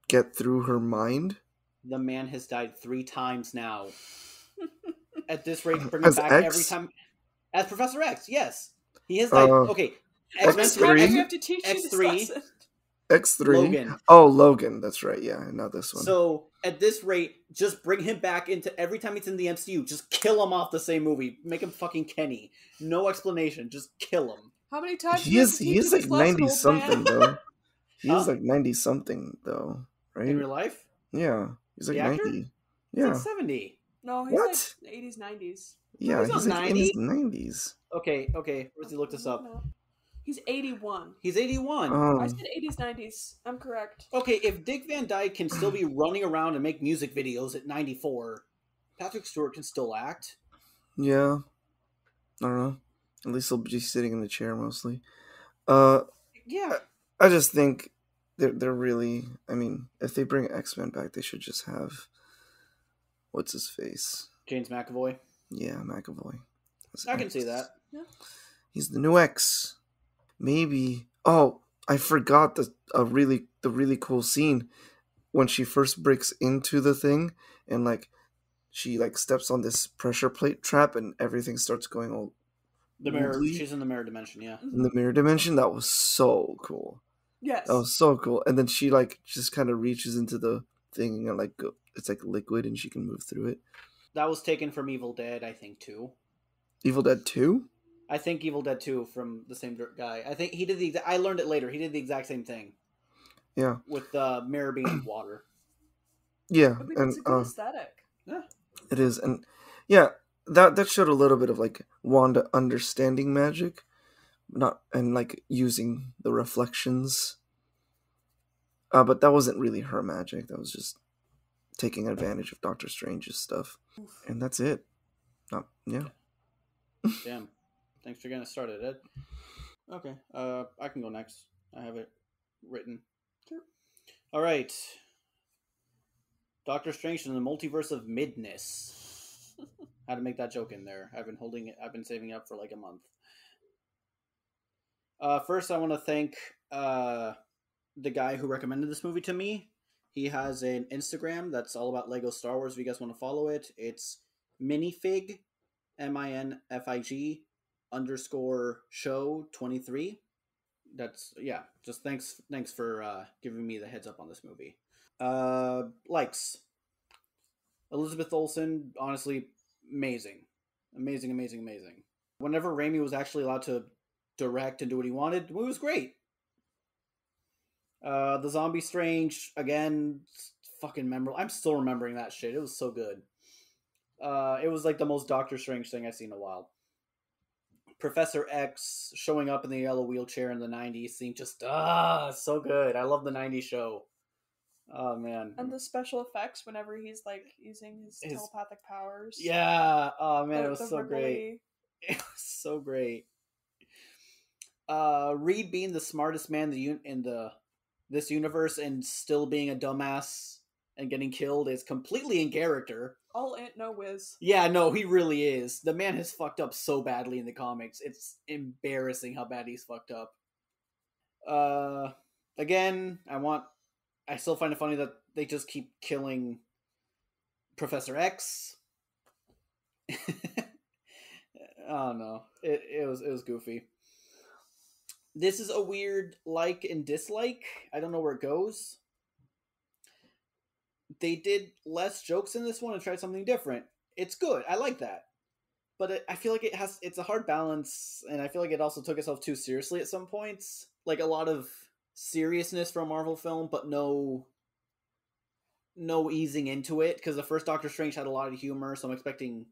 get through her mind. The man has died 3 times now. At this rate, bring him back every time. As Professor X, yes. He has died. Okay. X3? We have to teach X3. X3? Logan. Oh, Logan. That's right. Yeah, not this one. So, at this rate, just bring him back into every time he's in the MCU. Just kill him off the same movie. Make him fucking Kenny. No explanation. Just kill him. How many times? He is like 90-something, though. He is like 90-something, though. Right? In real life? Yeah. He's like 90. Yeah. He's like 70. No, he's like 80s, 90s. Yeah, he's like in his 90s. Okay. Let's look this up. He's 81. He's 81. I said 80s, 90s. I'm correct. Okay, if Dick Van Dyke can still be running around and make music videos at 94, Patrick Stewart can still act. Yeah. I don't know. At least he'll be sitting in the chair mostly. Yeah. I just think they're really... I mean, if they bring X-Men back, they should just have... What's his face? James McAvoy? Yeah, McAvoy. I can see that. Yeah. He's the new X. Maybe... Oh, I forgot the really cool scene when she first breaks into the thing and like she like steps on this pressure plate trap and everything starts going all... The mirror. She's in the mirror dimension, yeah. In the mirror dimension? That was so cool. Yes. That was so cool. And then she like just kind of reaches into the thing and like it's like liquid and she can move through it. That was taken from Evil Dead, I think, too. Evil Dead 2? I think Evil Dead 2 from the same guy. I think he did I learned it later. He did the exact same thing. Yeah. With the mirror being water. Yeah. And it's a good aesthetic. Yeah. It is. And yeah, that showed a little bit of like Wanda understanding magic, and like using the reflections. But that wasn't really her magic. That was just taking advantage of Doctor Strange's stuff. And that's it. Yeah. Damn. Thanks for getting us started, Ed. Okay. I can go next. I have it written. Sure. All right. Doctor Strange in the Multiverse of Midness. How to make that joke in there. I've been saving up for like a month. First, I want to thank the guy who recommended this movie to me. He has an Instagram that's all about Lego Star Wars. If you guys want to follow it, it's minifig, MINFIG underscore show 23. That's yeah. Just thanks for giving me the heads up on this movie. Likes Elizabeth Olsen, honestly, amazing, amazing, amazing, amazing. Whenever Raimi was actually allowed to direct and do what he wanted, the movie was great. The Zombie Strange, again, fucking memorable. I'm still remembering that shit. It was so good. It was like the most Doctor Strange thing I've seen in a while. Professor X showing up in the yellow wheelchair in the 90s seemed just, so good. I love the 90s show. Oh, man. And the special effects whenever he's, like, using his telepathic powers. Yeah. Oh, man, it was so great. It was so great. Reed being the smartest man in this universe and still being a dumbass and getting killed is completely in character. All it, no whiz. Yeah, no, he really is. The man has fucked up so badly in the comics. It's embarrassing how bad he's fucked up. Again, I still find it funny that they just keep killing Professor X. Oh no, it was goofy. This is a weird like and dislike. I don't know where it goes. They did less jokes in this one and tried something different. It's good. I like that. But I feel like it's a hard balance, and I feel like it also took itself too seriously at some points. Like a lot of seriousness for a Marvel film, but no easing into it, because the first Doctor Strange had a lot of humor, so I'm expecting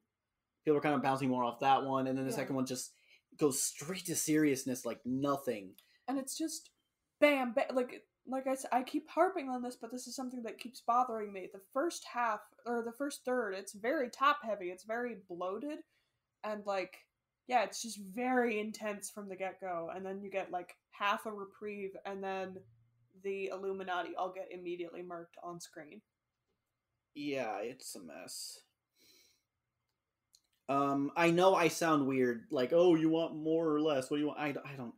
people are kind of bouncing more off that one, and then the second one just goes straight to seriousness like nothing. And it's just bam, bam, like I said, I keep harping on this, but this is something that keeps bothering me. The first half, or the first third, it's very top heavy, it's very bloated, and like, yeah, it's just very intense from the get-go, and then you get like half a reprieve, and then the Illuminati all get immediately murked on screen. Yeah, it's a mess. I know I sound weird, like, oh, you want more or less? What do you want? I don't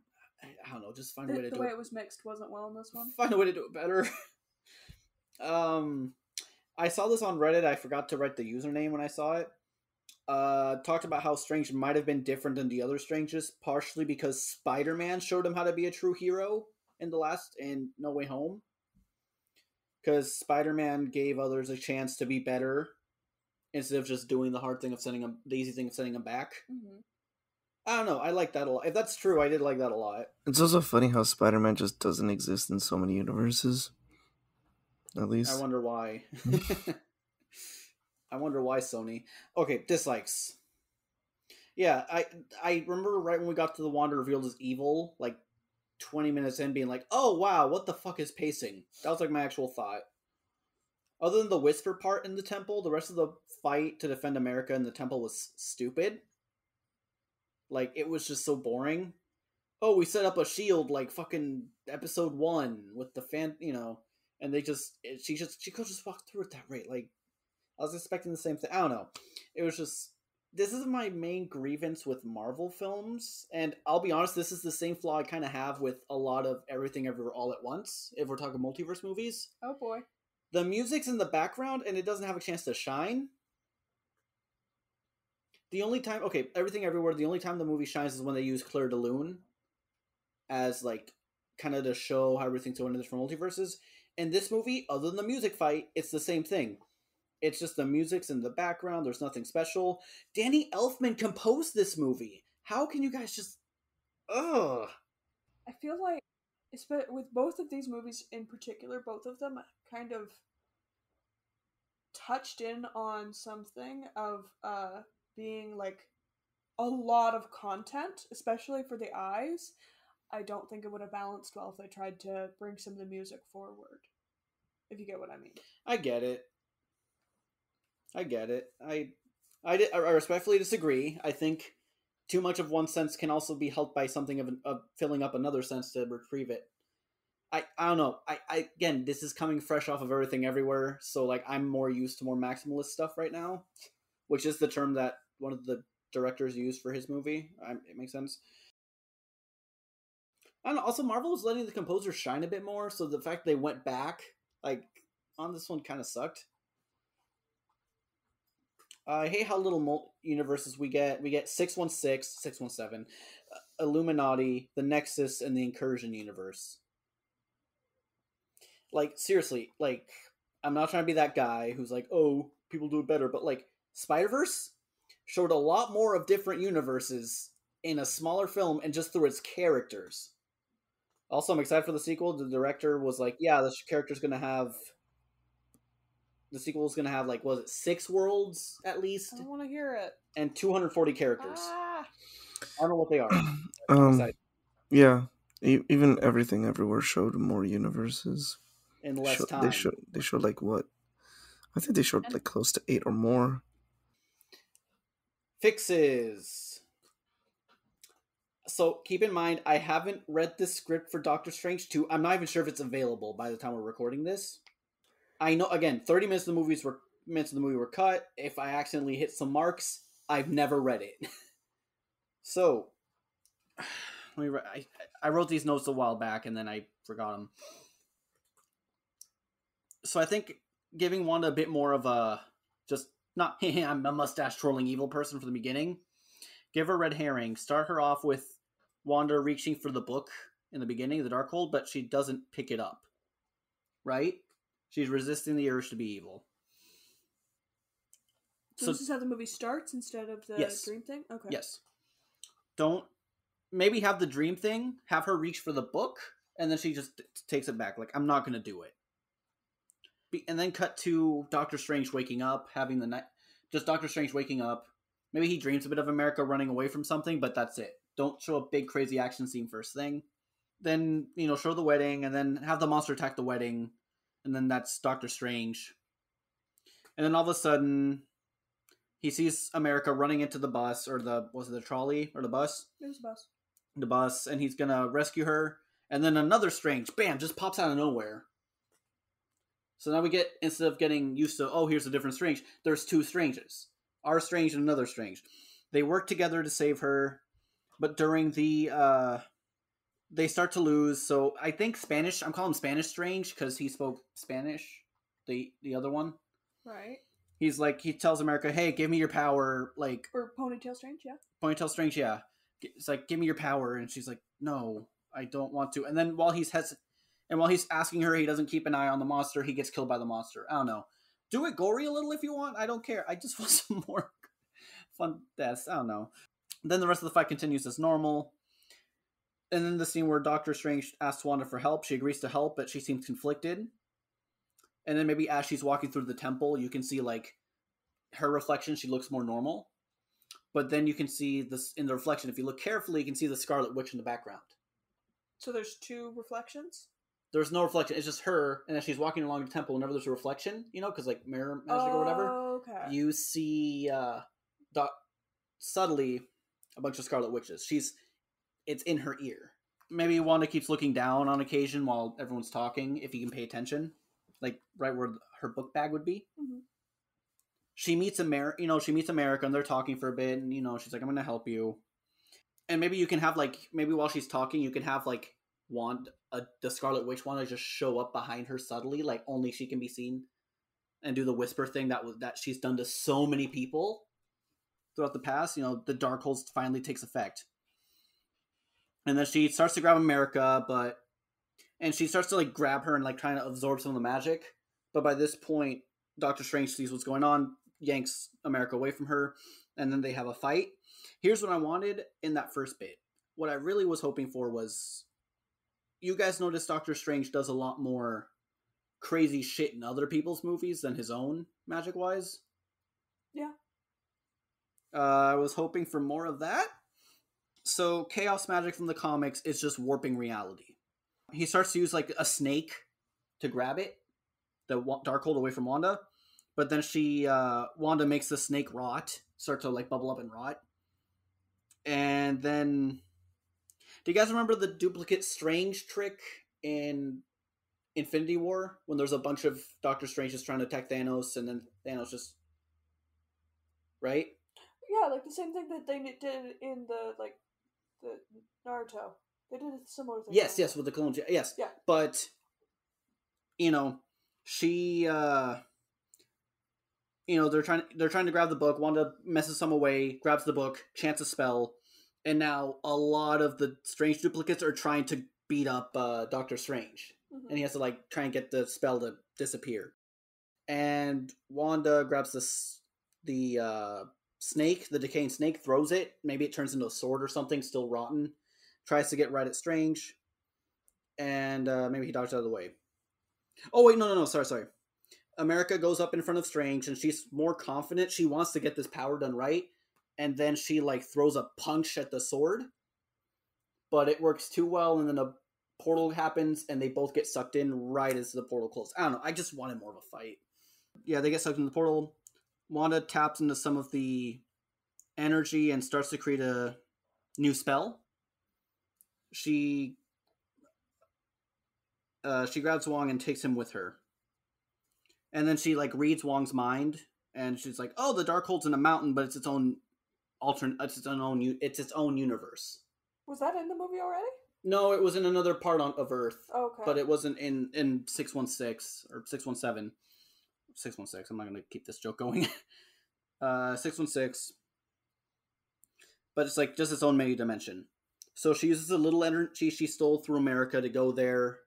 know. Just find a way to do it. The way it was mixed wasn't well in this one. Find a way to do it better. I saw this on Reddit. I forgot to write the username when I saw it. Talked about how Strange might have been different than the other Stranges, partially because Spider-Man showed him how to be a true hero in No Way Home. Because Spider-Man gave others a chance to be better instead of just doing the easy thing of sending them back. Mm-hmm. I don't know. I like that a lot. If that's true, I did like that a lot. It's also funny how Spider-Man just doesn't exist in so many universes. At least. I wonder why. I wonder why, Sony. Okay, dislikes. Yeah, I remember right when we got to the Wanda revealed as evil, like 20 minutes in, being like, oh wow, what the fuck is pacing? That was like my actual thought. Other than the whisper part in the temple, the rest of the fight to defend America in the temple was stupid. Like, it was just so boring. Oh, we set up a shield like fucking episode 1 with the fan, and she could just walk through at that rate. Like, I was expecting the same thing. I don't know. It was just, this is my main grievance with Marvel films, and I'll be honest, this is the same flaw I kind of have with a lot of Everything Everywhere All at Once, if we're talking multiverse movies. Oh boy. The music's in the background, and it doesn't have a chance to shine. The only time, Everything Everywhere, the only time the movie shines is when they use Claire de Lune as, like, kind of to show how everything's going in different multiverses. In this movie, other than the music fight, it's the same thing. It's just the music's in the background. There's nothing special. Danny Elfman composed this movie. How can you guys just... Ugh. I feel like, with both of these movies in particular, both of them kind of touched in on something of being like a lot of content, especially for the eyes. I don't think it would have balanced well if they tried to bring some of the music forward, if you get what I mean. I get it. I respectfully disagree. I think too much of one sense can also be helped by something of filling up another sense to retrieve it. I don't know. Again, this is coming fresh off of Everything Everywhere, so like I'm more used to more maximalist stuff right now, which is the term that one of the directors used for his movie. It makes sense. I don't know. Also, Marvel was letting the composer shine a bit more, so the fact they went back, like, on this one kind of sucked. I hate how little universes we get. We get 616, 617, Illuminati, the Nexus, and the Incursion universe. Like, seriously, like, I'm not trying to be that guy who's like, oh, people do it better, but like, Spider-Verse showed a lot more of different universes in a smaller film and just through its characters. Also, I'm excited for the sequel. The director was like, yeah, the character's going to have... The sequel is going to have, like, was it 6 worlds, at least? I don't want to hear it. And 240 characters. Ah. I don't know what they are. I'm excited. Yeah. Even Everything Everywhere showed more universes. In less time. They showed, like, what? I think they showed, like, close to 8 or more. Fixes. So, keep in mind, I haven't read the script for Doctor Strange 2. I'm not even sure if it's available by the time we're recording this. I know, again, 30 minutes of the movie were cut. If I accidentally hit some marks, I've never read it. So, I wrote these notes a while back and then I forgot them. So I think giving Wanda a bit more of a, just not, I'm a mustache trolling evil person from the beginning. Give her red herring. Start her off with Wanda reaching for the book in the beginning, the Darkhold, but she doesn't pick it up. Right? She's resisting the urge to be evil. So this is how the movie starts instead of the dream thing? Okay. Yes. Don't maybe have the dream thing, have her reach for the book, and then she just takes it back. Like, I'm not going to do it. And then cut to Doctor Strange waking up, having the night. Just Doctor Strange waking up. Maybe he dreams a bit of America running away from something, but that's it. Don't show a big crazy action scene first thing. Then, show the wedding, and then have the monster attack the wedding, and then that's Doctor Strange. And then all of a sudden, he sees America running into the bus, or was it the trolley, or the bus? It was a bus. The bus, and he's gonna rescue her, and then another Strange, bam, just pops out of nowhere. So now we get, instead of getting used to, oh, here's a different Strange, there's 2 Stranges. Our Strange and another Strange. They work together to save her, but during the, they start to lose, so I think Spanish, I'm calling him Spanish Strange, because he spoke Spanish, the other one. Right. He's like, he tells America, hey, give me your power, like... Or Ponytail Strange, yeah. Ponytail Strange, yeah. It's like, give me your power, and she's like, no, I don't want to. And then while he's asking her, he doesn't keep an eye on the monster, he gets killed by the monster. I don't know. Do it gory a little if you want, I don't care. I just want some more fun deaths, I don't know. Then the rest of the fight continues as normal. And then the scene where Doctor Strange asks Wanda for help, she agrees to help, but she seems conflicted. And then maybe as she's walking through the temple, you can see, like, her reflection, she looks more normal. But then you can see this in the reflection. If you look carefully, you can see the Scarlet Witch in the background. So there's 2 reflections? There's no reflection. It's just her, and as she's walking along the temple, whenever there's a reflection, because, like, mirror magic or whatever, okay. you see subtly a bunch of Scarlet Witches. It's in her ear. Maybe Wanda keeps looking down on occasion while everyone's talking, if you can pay attention. Like, right where her book bag would be. Mm-hmm. She meets America, and they're talking for a bit, and, she's like, I'm going to help you. And maybe you can have, like, maybe while she's talking, you can have, like, the Scarlet Witch Wanda just show up behind her subtly, like, only she can be seen, and do the whisper thing that she's done to so many people throughout the past. The Darkhold finally takes effect. And then she starts to grab America, and she starts to, like, grab her and, like, trying to absorb some of the magic. But by this point, Doctor Strange sees what's going on, yanks America away from her, and then they have a fight. Here's what I wanted in that first bit. What I really was hoping for was, you guys notice Doctor Strange does a lot more crazy shit in other people's movies than his own, magic-wise. Yeah. I was hoping for more of that. So, chaos magic from the comics is just warping reality. He starts to use, like, a snake to grab it, the Darkhold away from Wanda. But then Wanda makes the snake start to, like, bubble up and rot. And then, do you guys remember the duplicate Strange trick in Infinity War? When there's a bunch of Doctor Stranges trying to attack Thanos, and then Thanos just... Right? Yeah, like the same thing that they did in the Naruto. They did a similar thing. Yes, with the clones. Yes. Yeah. But, She, they're trying to grab the book. Wanda messes some away, grabs the book, chants a spell, and now a lot of the Strange duplicates are trying to beat up Doctor Strange, and he has to like try and get the spell to disappear. And Wanda grabs the snake, the decaying snake, throws it. Maybe it turns into a sword or something, still rotten. Tries to get right at Strange, and maybe he dodged out of the way. Oh wait, no, sorry. America goes up in front of Strange, and she's more confident. She wants to get this power done right, and then she like throws a punch at the sword, but it works too well, and then a portal happens, and they both get sucked in right as the portal closes. I don't know. I just wanted more of a fight. Yeah, they get sucked in the portal. Wanda taps into some of the energy and starts to create a new spell. She grabs Wong and takes him with her. And then she like reads Wong's mind, and she's like, "Oh, the Darkhold's in a mountain, but it's its own it's its own universe." Was that in the movie already? No, it was in another part of Earth. Okay. But it wasn't in 616 or 617. 616. I'm not going to keep this joke going. 616. But it's like just its own mini dimension. So she uses a little energy she stole through America to go there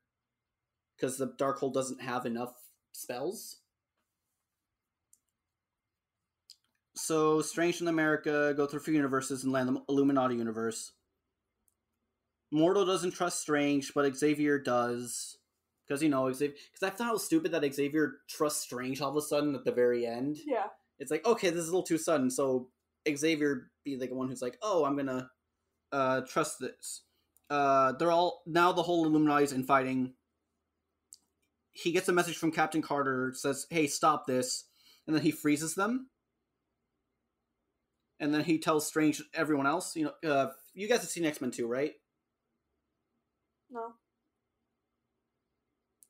because the Darkhold doesn't have enough spells. So Strange and America go through a few universes and land the Illuminati universe. Mortal doesn't trust Strange, but Xavier does. Because, because I thought it was stupid that Xavier trusts Strange all of a sudden at the very end. Yeah. It's like, okay, this is a little too sudden. So Xavier be like the one who's like, oh, I'm going to trust this. They're all, now the whole Illuminati's in fighting. He gets a message from Captain Carter, says, hey, stop this. And then he freezes them. And then he tells Strange, everyone else, you guys have seen X-Men 2, right? No.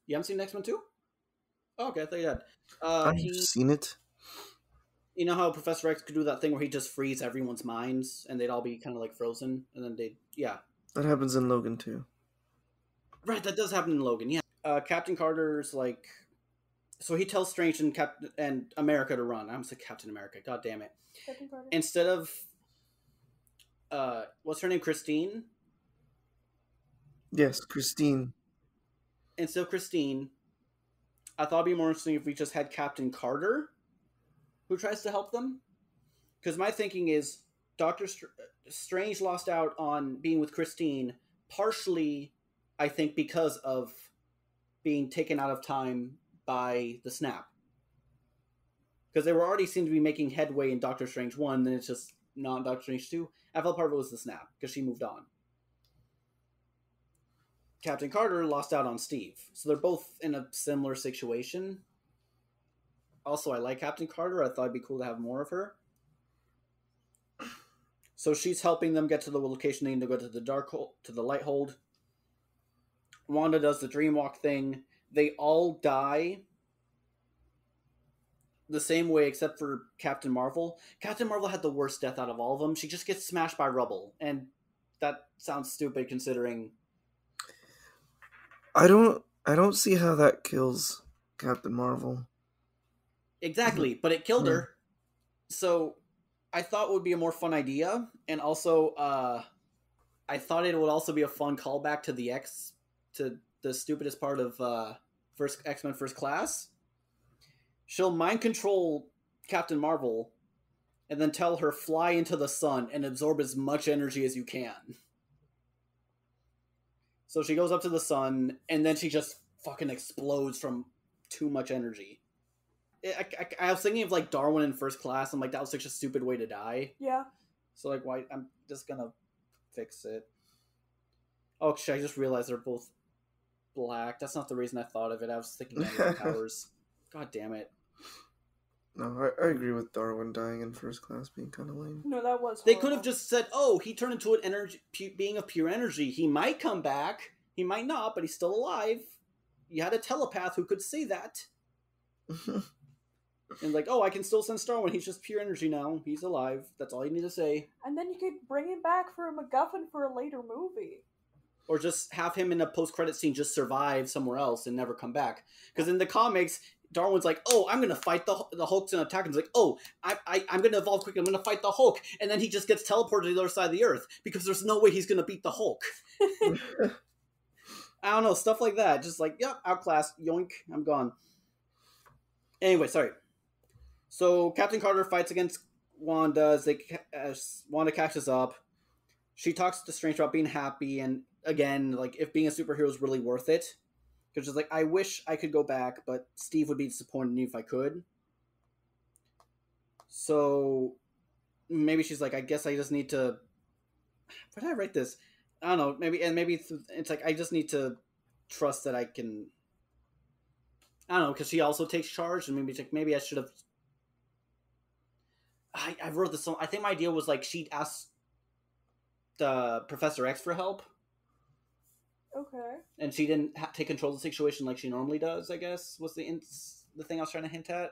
You haven't seen X-Men 2? Oh, okay, I thought you had. I've seen it. You know how Professor X could do that thing where he just frees everyone's minds and they'd all be kind of like frozen? And then yeah. That happens in Logan too. Right, that does happen in Logan, yeah. Captain Carter's like... So he tells Strange and America to run. I almost said Captain America, god damn it. Captain Carter. Instead of... what's her name, Christine? Yes, Christine. Instead of Christine, I thought it'd be more interesting if we just had Captain Carter, who tries to help them. Because my thinking is, Doctor Strange lost out on being with Christine, partially, I think, because of being taken out of time by the snap. Because they were already seemed to be making headway in Doctor Strange 1, then it's just not in Doctor Strange 2. I felt part of it was the snap, because she moved on. Captain Carter lost out on Steve. So they're both in a similar situation. Also, I like Captain Carter. I thought it'd be cool to have more of her. So she's helping them get to the location they need to go to the to the Lighthold. Wanda does the Dreamwalk thing. They all die the same way except for Captain Marvel. Captain Marvel had the worst death out of all of them. She just gets smashed by rubble. And that sounds stupid considering... I don't see how that kills Captain Marvel. Exactly, but it killed her. So I thought it would be a more fun idea, and also I thought it would also be a fun callback to to the stupidest part of X-Men First Class. She'll mind control Captain Marvel, and then tell her fly into the sun and absorb as much energy as you can. So she goes up to the sun, and then she just fucking explodes from too much energy. I was thinking of, like, Darwin in First Class. I'm like, that was such a stupid way to die. Yeah. So, like, why? I'm just gonna fix it. Oh, shit, I just realized they're both black. That's not the reason I thought of it. I was thinking of powers. God damn it. No, I agree with Darwin dying in First Class being kind of lame. No, that was horrible. They could have just said, oh, he turned into an being of pure energy. He might come back. He might not, but he's still alive. You had a telepath who could see that. And like, oh, I can still sense Darwin. He's just pure energy now. He's alive. That's all you need to say. And then you could bring him back for a MacGuffin for a later movie. Or just have him in a post-credit scene just survive somewhere else and never come back. Because in the comics, Darwin's like, oh, I'm going to fight the Hulk's and attack him. He's like, oh, I'm going to evolve quickly. I'm going to fight the Hulk. And then he just gets teleported to the other side of the Earth because there's no way he's going to beat the Hulk. I don't know, stuff like that. Just like, yep, outclassed, yoink, I'm gone. Anyway, sorry. So Captain Carter fights against Wanda as Wanda catches up. She talks to Strange about being happy and, again, like, if being a superhero is really worth it. Because she's like, I wish I could go back, but Steve would be disappointed in me if I could. So maybe she's like, I guess I just need to... Where did I write this? I don't know. Maybe it's like, I just need to trust that I can... I don't know, because she also takes charge, and maybe it's like, maybe I should have... I wrote this song. I think my idea was like, she'd ask Professor X for help. Okay. And she didn't take control of the situation like she normally does, I guess, was the thing I was trying to hint at.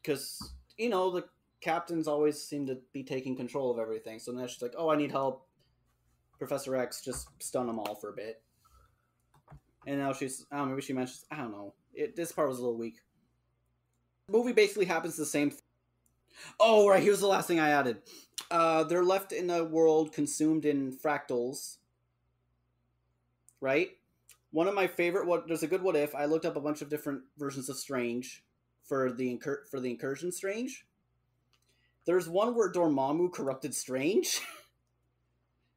Because, you know, the captains always seem to be taking control of everything. So now she's like, oh, I need help. Professor X, just stun them all for a bit. And now she's, I don't know, maybe she mentions, I don't know. This part was a little weak. The movie basically happens the same thing. Oh, right, here's the last thing I added. They're left in a world consumed in fractals. Right? One of my favorite, there's a good what if. I looked up a bunch of different versions of Strange for the incursion Strange. There's one where Dormammu corrupted Strange.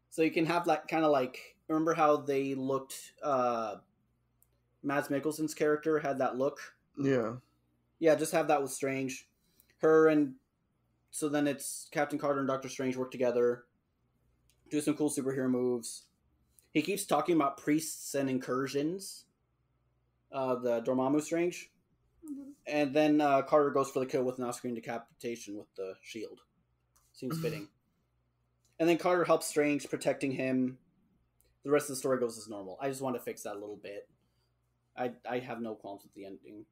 So you can have like, kind of like, remember how they looked, Mads Mikkelsen's character had that look? Yeah. Yeah, just have that with Strange. So then it's Captain Carter and Doctor Strange work together, do some cool superhero moves. He keeps talking about priests and incursions, the Dormammu Strange. Mm-hmm. And then Carter goes for the kill with an off-screen decapitation with the shield. Seems fitting. And then Carter helps Strange, protecting him. The rest of the story goes as normal. I just want to fix that a little bit. I have no qualms with the ending.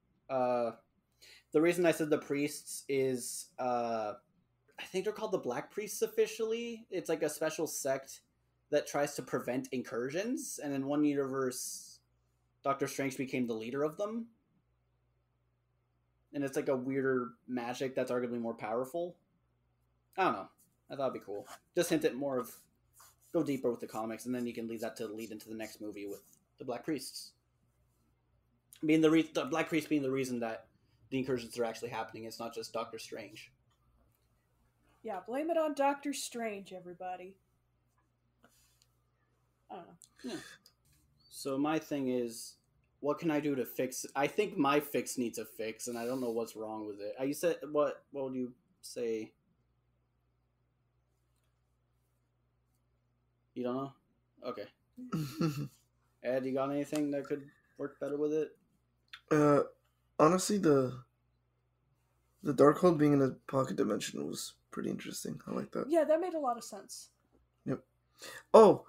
The reason I said the priests is... I think they're called the Black Priests officially. It's like a special sect that tries to prevent incursions. And in one universe, Doctor Strange became the leader of them. And it's like a weirder magic that's arguably more powerful. I don't know. I thought it'd be cool. Just hint at more of... Go deeper with the comics, and then you can leave that to lead into the next movie with the Black Priests. Being the Black Priests being the reason that the incursions are actually happening. It's not just Doctor Strange. Yeah, blame it on Doctor Strange, everybody. I don't know. Yeah. So my thing is, what can I do to fix... I think my fix needs a fix, and I don't know what's wrong with it. You said... What would you say? You don't know? Okay. Ed, you got anything that could work better with it? Honestly, the Darkhold being in a pocket dimension was pretty interesting. I like that. Yeah, that made a lot of sense. Yep. Oh,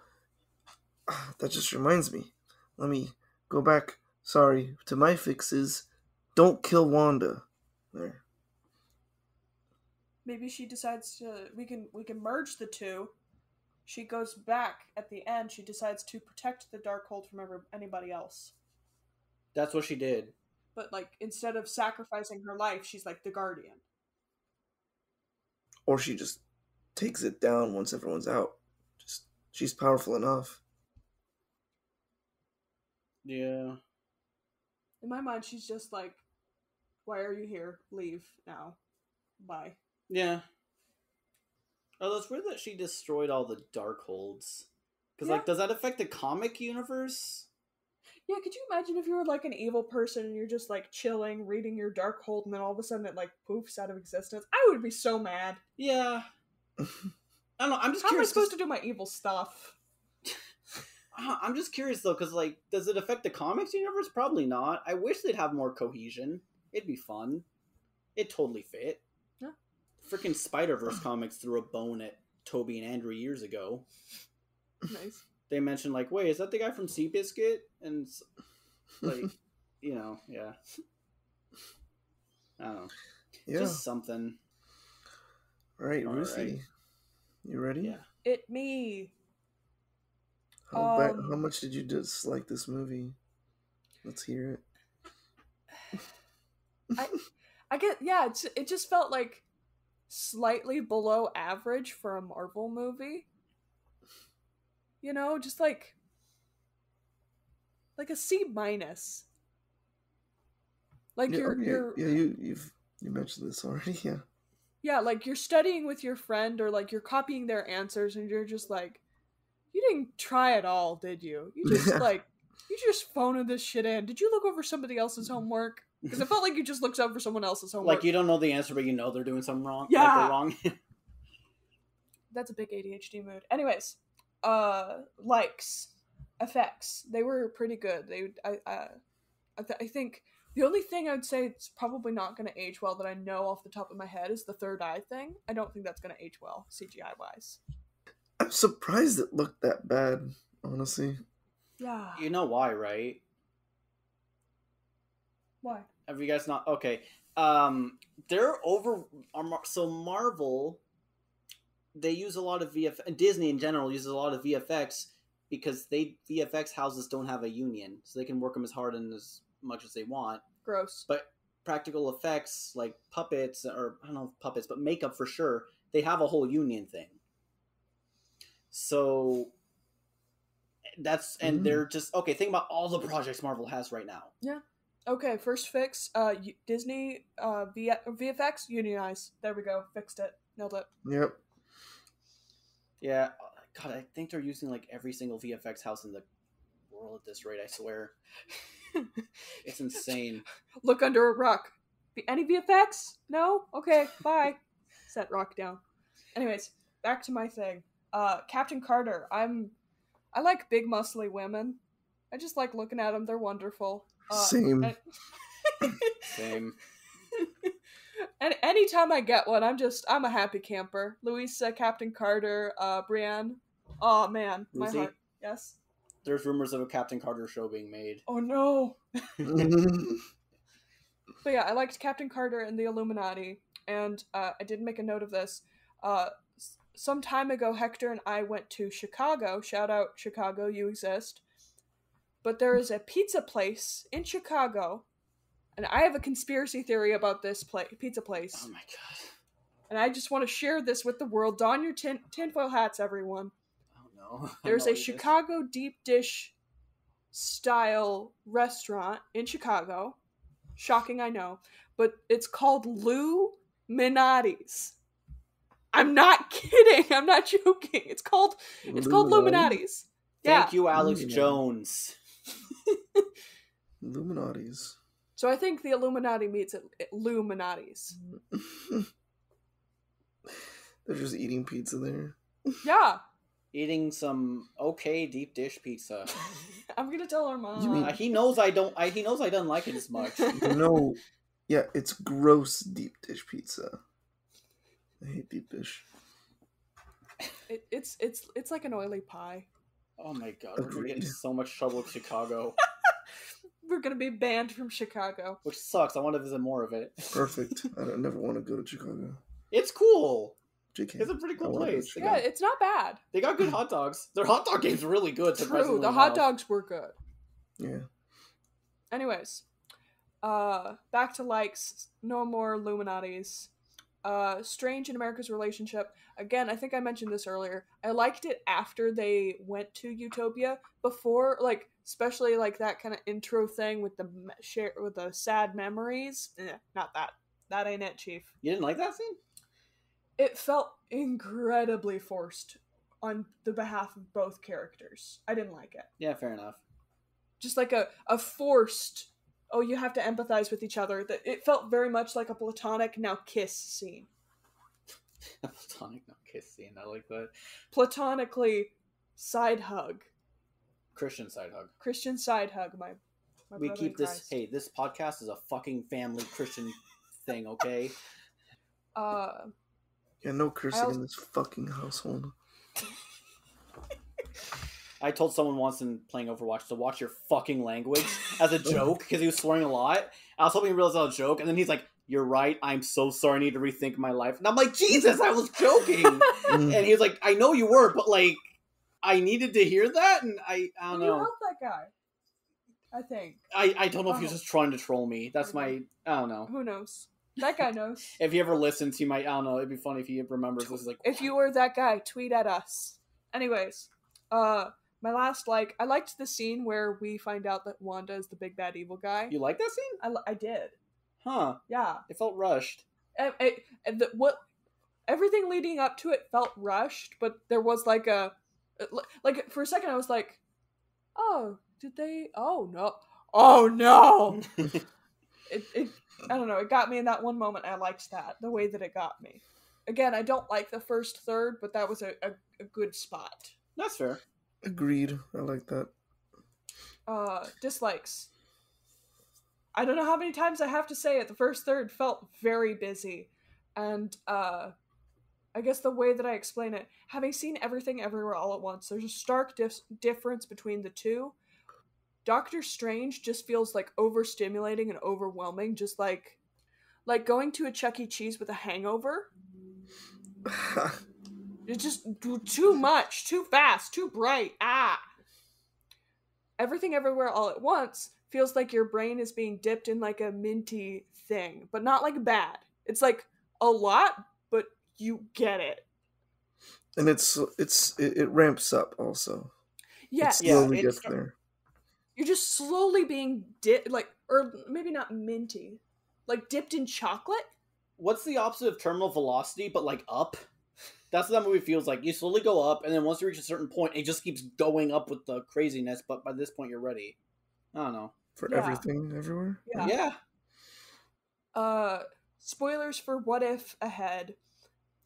that just reminds me. Let me go back. Sorry, to my fixes. Don't kill Wanda. There. Maybe she decides to. We can merge the two. She goes back at the end. She decides to protect the Darkhold from anybody else. That's what she did. But, like, instead of sacrificing her life, she's like the Guardian. Or she just takes it down once everyone's out. She's powerful enough. Yeah. In my mind, she's just like, why are you here? Leave now. Bye. Yeah. Oh, that's weird that she destroyed all the Darkholds. Because, Yeah. like, does that affect the comic universe? Yeah, could you imagine if you were, like, an evil person and you're just, like, chilling, reading your Darkhold, and then all of a sudden it, like, poofs out of existence? I would be so mad. Yeah. I don't know, I'm just How curious. am I supposed to do my evil stuff? I'm just curious, though, because, like, does it affect the comics universe? Probably not. I wish they'd have more cohesion. It'd be fun. It'd totally fit. Yeah. Freaking Spider-Verse comics threw a bone at Toby and Andrew years ago. Nice. They mentioned, like, wait, is that the guy from Seabiscuit? And, like, you know, yeah. I don't know. Yeah. Just something. All right, Ruthie. You ready? Yeah. Me. How much did you dislike this movie? Let's hear it. I get, yeah, it just felt like slightly below average for a Marvel movie. You know, just like a C minus. Like Yeah, you're you mentioned this already, yeah. Yeah, like you're studying with your friend or like you're copying their answers and you're just like, you didn't try at all, did you? You just you just phoned this shit in. Did you look over somebody else's homework? Because it felt like you just looked over someone else's homework. Like you don't know the answer, but you know they're doing something wrong. Yeah. Like they're wrong. That's a big ADHD mood. Anyways, likes, effects. They were pretty good. I think the only thing I'd say it's probably not going to age well that I know off the top of my head is the third eye thing. I don't think that's going to age well, CGI wise. I'm surprised it looked that bad, honestly. Yeah. You know why, right? Why? Have you guys not? Okay. They're over. So Marvel, they use a lot of VFX. Disney in general uses a lot of VFX because VFX houses don't have a union, so they can work them as hard and as much as they want. Gross. But practical effects like puppets, or I don't know if puppets, but makeup for sure, they have a whole union thing. So that's, and they're just, okay, think about all the projects Marvel has right now. Yeah. Okay, first fix, Disney, VFX, unionize. There we go, fixed it. Nailed it. Yep. Yeah, God, I think they're using like every single VFX house in the world at this rate, I swear. It's insane. Look under a rock. Any VFX? No? Okay, bye. Set rock down. Anyways, back to my thing. Captain Carter. I like big muscly women. I just like looking at them. They're wonderful. Same. Same. And anytime I get one, I'm a happy camper. Louisa, Captain Carter, Brienne. Oh man, my Lucy? heart. Yes. There's rumors of a Captain Carter show being made. Oh no. But yeah, I liked Captain Carter and the Illuminati, and I did make a note of this. Some time ago, Hector and I went to Chicago. Shout out Chicago, you exist. But there is a pizza place in Chicago, and I have a conspiracy theory about this pizza place. Oh my god. And I just want to share this with the world. Don your tinfoil hats, everyone. Oh no. There's a Chicago deep dish style restaurant in Chicago. Shocking, I know. But it's called Lou Minotti's. I'm not kidding. I'm not joking. It's called Illuminati's. Thank you, Alex Jones. Illuminati's. So I think the Illuminati meets at Illuminati's. They're just eating pizza there. Yeah. Eating some okay deep dish pizza. I'm gonna tell our mom. You mean- He knows I don't like it as much. No, yeah, it's gross deep dish pizza. I hate deep dish. It's like an oily pie. Oh my god, we're gonna get in so much trouble with Chicago. We're gonna be banned from Chicago. Which sucks. I want to visit more of it. Perfect. I don't never want to go to Chicago. It's cool. JK. It's a pretty cool place. Yeah, it's not bad. They got good hot dogs. Their hot dog game's really good. True, the hot dogs were good. Yeah. Anyways, back to likes. No more Illuminati's. Strange in America's relationship. Again, I think I mentioned this earlier. I liked it after they went to Utopia. Before, like, especially like that kind of intro thing with the sad memories. Not that. That ain't it, Chief. You didn't like that scene? It felt incredibly forced on the behalf of both characters. I didn't like it. Yeah, fair enough. Just like a forced, oh, you have to empathize with each other. That it felt very much like a platonic now kiss scene. A platonic now kiss scene. I like that. Platonically side hug. Christian side hug. Christian side hug. My we brother keep in this. Christ. Hey, this podcast is a fucking family Christian thing. Okay. Yeah, no cursing in this fucking household. I told someone once in playing Overwatch to watch your fucking language as a joke because he was swearing a lot. I was hoping he realized it was a joke, and then he's like, you're right. I'm so sorry. I need to rethink my life. And I'm like, Jesus, I was joking. And he was like, I know you were, but like, I needed to hear that, and I don't know. You helped that guy, I think. I don't know if he was just trying to troll me. That's I don't know. Who knows? That guy knows. If he ever listens, he might, I don't know, it'd be funny if he remembers this. Is like, if you were that guy, tweet at us. Anyways, my last, I liked the scene where we find out that Wanda is the big bad evil guy. You like that scene? I did. Huh. Yeah. It felt rushed. Everything leading up to it felt rushed, but there was for a second I was like, oh, did they? Oh no! It I don't know. It got me in that one moment. I liked that, the way that it got me. Again, I don't like the first third, but that was a good spot. That's fair. Agreed. I like that. Dislikes. I don't know how many times I have to say it. The first third felt very busy, and I guess the way that I explain it, having seen Everything Everywhere All at Once, there's a stark difference between the two. Doctor Strange just feels like overstimulating and overwhelming, just like going to a Chuck E. Cheese with a hangover. It's just too much, too fast, too bright. Everything Everywhere All at Once feels like your brain is being dipped in like a minty thing, but not like bad. It's like a lot, but you get it. And it ramps up also. Yes. It slowly gets there. You're just slowly being or maybe not minty, dipped in chocolate. What's the opposite of terminal velocity, but up? That's what that movie feels like. You slowly go up, and then once you reach a certain point, it just keeps going up with the craziness, but by this point, you're ready. I don't know. For everything, everywhere? Yeah. Spoilers for What If ahead.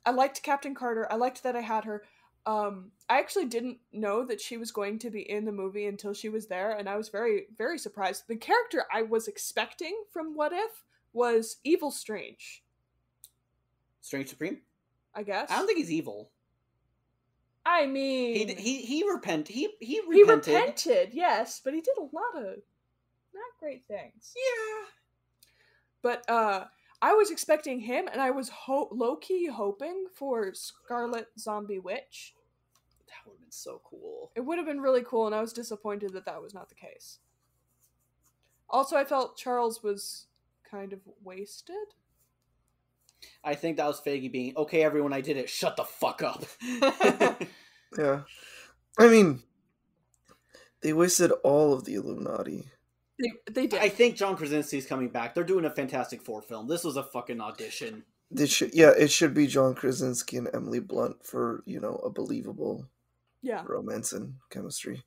I liked Captain Carter. I liked that I had her. I actually didn't know that she was going to be in the movie until she was there, and I was very, very surprised. The character I was expecting from What If was Evil Strange. Strange Supreme? I guess. I don't think he's evil. I mean... He repented. He repented, yes, but he did a lot of not great things. Yeah. But, I was expecting him, and I was low-key hoping for Scarlet Zombie Witch. That would have been so cool. It would have been really cool, and I was disappointed that was not the case. Also, I felt Charles was kind of wasted. I think that was Feige being, okay, everyone, I did it. Shut the fuck up. Yeah. I mean, they wasted all of the Illuminati. They did. I think John Krasinski's coming back. They're doing a Fantastic Four film. This was a fucking audition. It should be John Krasinski and Emily Blunt for, a believable romance and chemistry.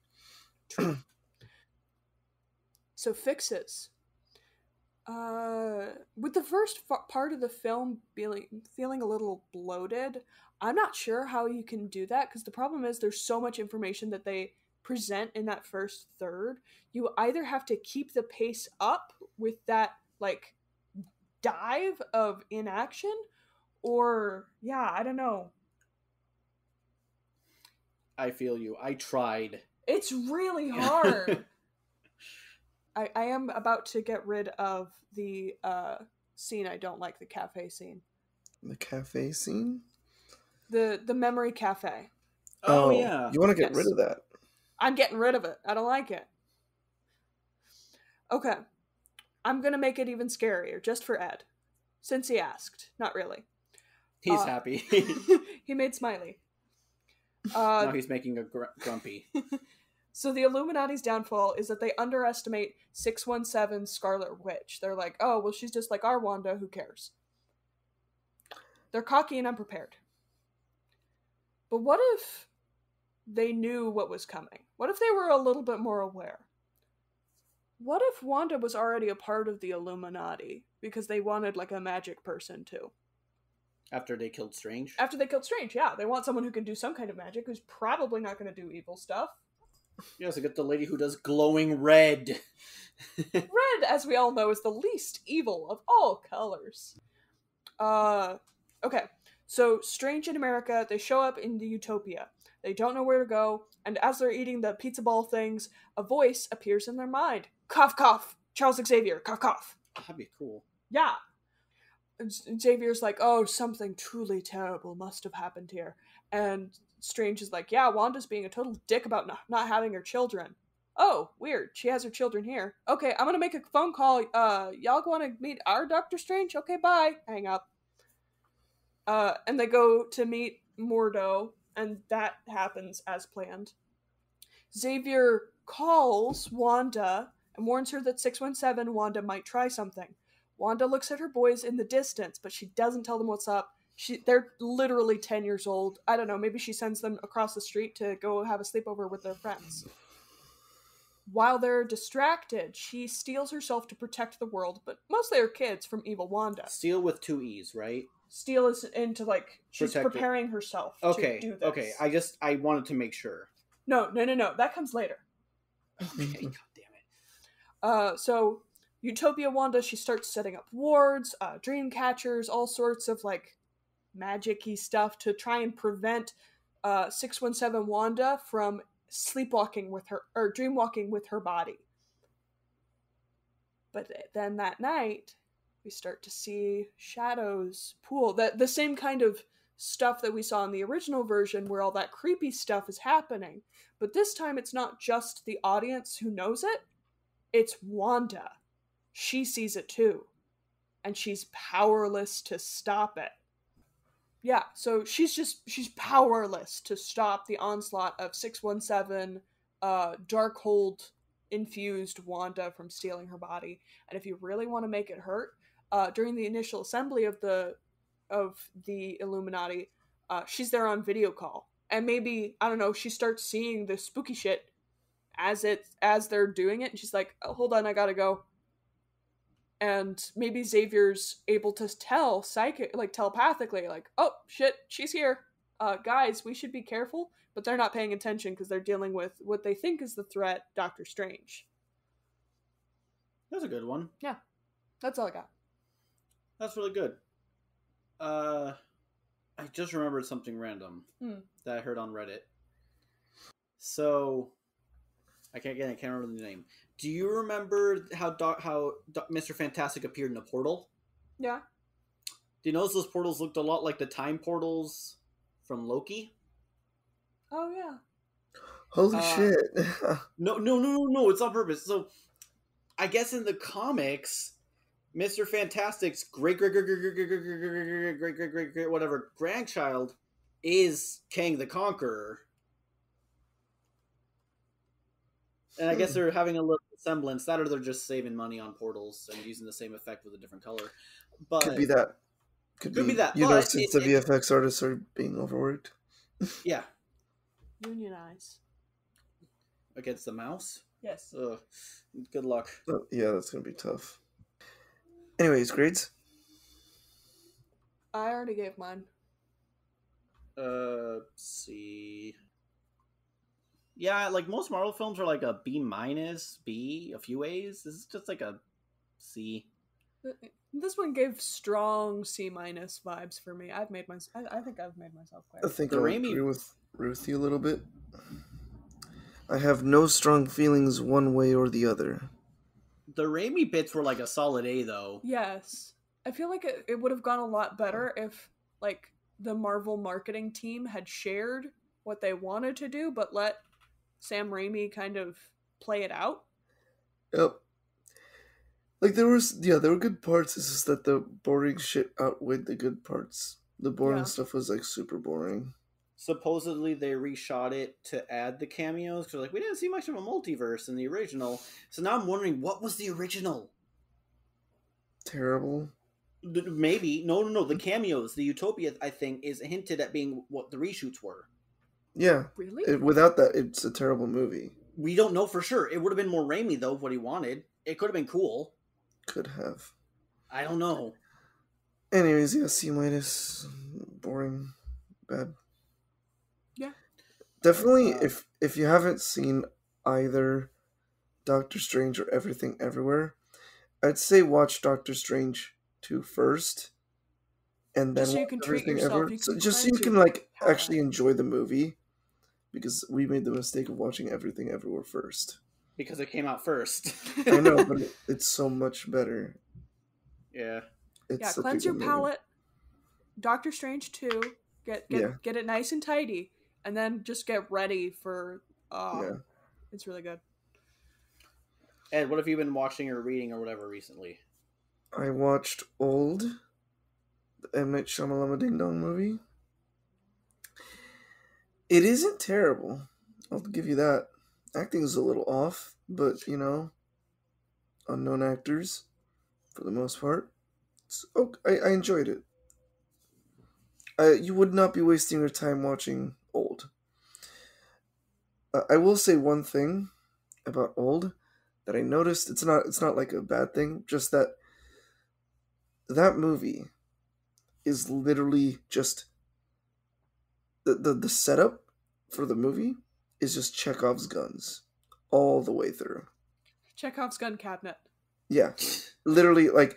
True. So fixes. With the first part of the film feeling a little bloated, I'm not sure how you can do that, because the problem is there's so much information that they present in that first third. You either have to keep the pace up with that dive of inaction, or I don't know. I feel you. I tried. It's really hard. I am about to get rid of the scene I don't like, the cafe scene. The cafe scene? The memory cafe. Oh yeah. You want to get rid of that? I'm getting rid of it. I don't like it. Okay. I'm going to make it even scarier, just for Ed. Since he asked. Not really. He's happy. He made smiley. Now he's making a grumpy. So the Illuminati's downfall is that they underestimate 617 Scarlet Witch. They're like, oh, well, she's just like our Wanda, who cares? They're cocky and unprepared. But what if they knew what was coming? What if they were a little bit more aware? What if Wanda was already a part of the Illuminati because they wanted a magic person too? After they killed Strange? After they killed Strange, yeah. They want someone who can do some kind of magic, who's probably not going to do evil stuff. Yeah, so get the lady who does glowing red. Red, as we all know, is the least evil of all colors. Okay. So, Strange in America, they show up in the Utopia. They don't know where to go, and as they're eating the pizza ball things, a voice appears in their mind. Cough, cough! Charles Xavier, cough, cough! That'd be cool. Yeah. Xavier's like, oh, something truly terrible must have happened here. And Strange is like, yeah, Wanda's being a total dick about not having her children. Oh, weird. She has her children here. Okay, I'm gonna make a phone call. Y'all want to meet our Doctor Strange? Okay, bye. Hang up. And they go to meet Mordo, and that happens as planned. Xavier calls Wanda and warns her that 617 Wanda might try something. Wanda looks at her boys in the distance, but she doesn't tell them what's up. They're literally 10 years old. I don't know, maybe she sends them across the street to go have a sleepover with their friends. While they're distracted, she steals herself to protect the world, but mostly her kids from evil Wanda. Steal with 2 E's, right? Steal is into, like, she's preparing herself to do this. Okay, I wanted to make sure. No, that comes later. Okay, God damn it. So Utopia Wanda, she starts setting up wards, dream catchers, all sorts of like magic-y stuff to try and prevent 617 Wanda from sleepwalking with her, or dreamwalking with her body. But then that night, we start to see shadows pool. The same kind of stuff that we saw in the original version where all that creepy stuff is happening. But this time it's not just the audience who knows it, it's Wanda. She sees it too. And she's powerless to stop it. Yeah, so she's powerless to stop the onslaught of 617 Darkhold infused Wanda from stealing her body. And if you really want to make it hurt, during the initial assembly of the Illuminati, she's there on video call, and maybe, I don't know, she starts seeing the spooky shit as they're doing it, and she's like, oh, hold on, I gotta go. And maybe Xavier's able to tell telepathically, like, oh shit, she's here. Guys, we should be careful. But they're not paying attention because they're dealing with what they think is the threat, Doctor Strange. That's a good one. Yeah, that's all I got. That's really good. I just remembered something random that I heard on Reddit. So, I can't remember the name. Do you remember how Mr. Fantastic appeared in a portal? Yeah. Do you notice those portals looked a lot like the time portals from Loki? Oh yeah. Holy shit! No! It's on purpose. So, I guess in the comics, Mr. Fantastic's great whatever grandchild is Kang the Conqueror. And I guess they're having a little semblance. That, or they're just saving money on portals and using the same effect with a different color. But could be that. Could be that. You know, since the VFX artists are being overworked. Yeah. Unionize. Against the mouse? Yes. Ugh. Good luck. Oh, yeah, that's gonna be tough. Anyways, grades? I already gave mine. Let's see. Yeah, like most Marvel films are like a B-, B, a few A's. This is just like a C. This one gave strong C- vibes for me. I think I've made myself clear. I think I agree with Ruthie a little bit. I have no strong feelings one way or the other. The Raimi bits were like a solid A, though. Yes. I feel like it would have gone a lot better if, like, the Marvel marketing team had shared what they wanted to do, but let Sam Raimi kind of play it out. Yep. Like, there were good parts. It's just that the boring shit outweighed the good parts. The boring stuff was, like, super boring. Supposedly they reshot it to add the cameos, because like, we didn't see much of a multiverse in the original. So now I'm wondering, what was the original? Terrible. Maybe. No. The cameos, the Utopia, I think, is hinted at being what the reshoots were. Yeah. Really? Without that, it's a terrible movie. We don't know for sure. It would have been more Raimi, though, what he wanted. It could have been cool. Could have. I don't know. Anyways, yeah, C-. Boring. Bad. Yeah. Definitely, if you haven't seen either Doctor Strange or Everything Everywhere, I'd say watch Doctor Strange 2 first, and then so you can treat Everything yourself. Everywhere. Just so you can like actually enjoy the movie, because we made the mistake of watching Everything Everywhere first. Because it came out first. I know, but it's so much better. Yeah. It's such a cleanse good your movie. palate. Doctor Strange 2. Get Yeah. it nice and tidy, and then just get ready for. Yeah. It's really good. Ed, what have you been watching or reading or whatever recently? I watched Old, the M. Night Shyamalan Ding Dong movie. It isn't terrible. I'll give you that. Acting is a little off, but unknown actors for the most part. I enjoyed it. You would not be wasting your time watching Old. I will say one thing about Old that I noticed. It's not like a bad thing. Just that movie is literally just the setup for the movie is just Chekhov's guns all the way through. Chekhov's gun cabinet. Yeah, literally, like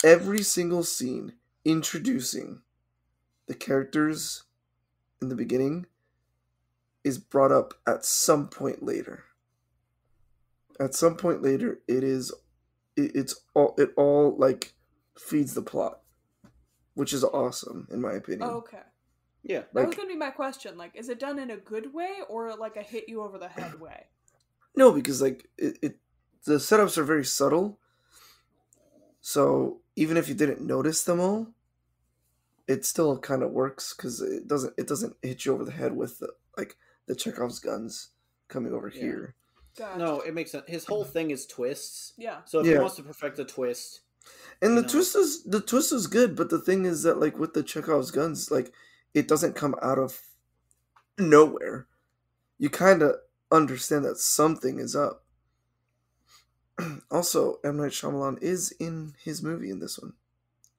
every single scene introducing the characters in the beginning is brought up at some point later. At some point later, it all like feeds the plot, which is awesome in my opinion. Oh, okay. Yeah. That was going to be my question. Like, is it done in a good way or like a hit you over the head way? No, because like the setups are very subtle. So even if you didn't notice them all, it still kind of works because it doesn't hit you over the head with the Chekhov's guns coming over here. Gotcha. No, it makes sense. His whole thing is twists. Yeah. So if he wants to perfect a twist, and the twist is good, but the thing is that like with the Chekhov's guns, like it doesn't come out of nowhere. You kind of understand that something is up. Also, M. Night Shyamalan is in his movie in this one.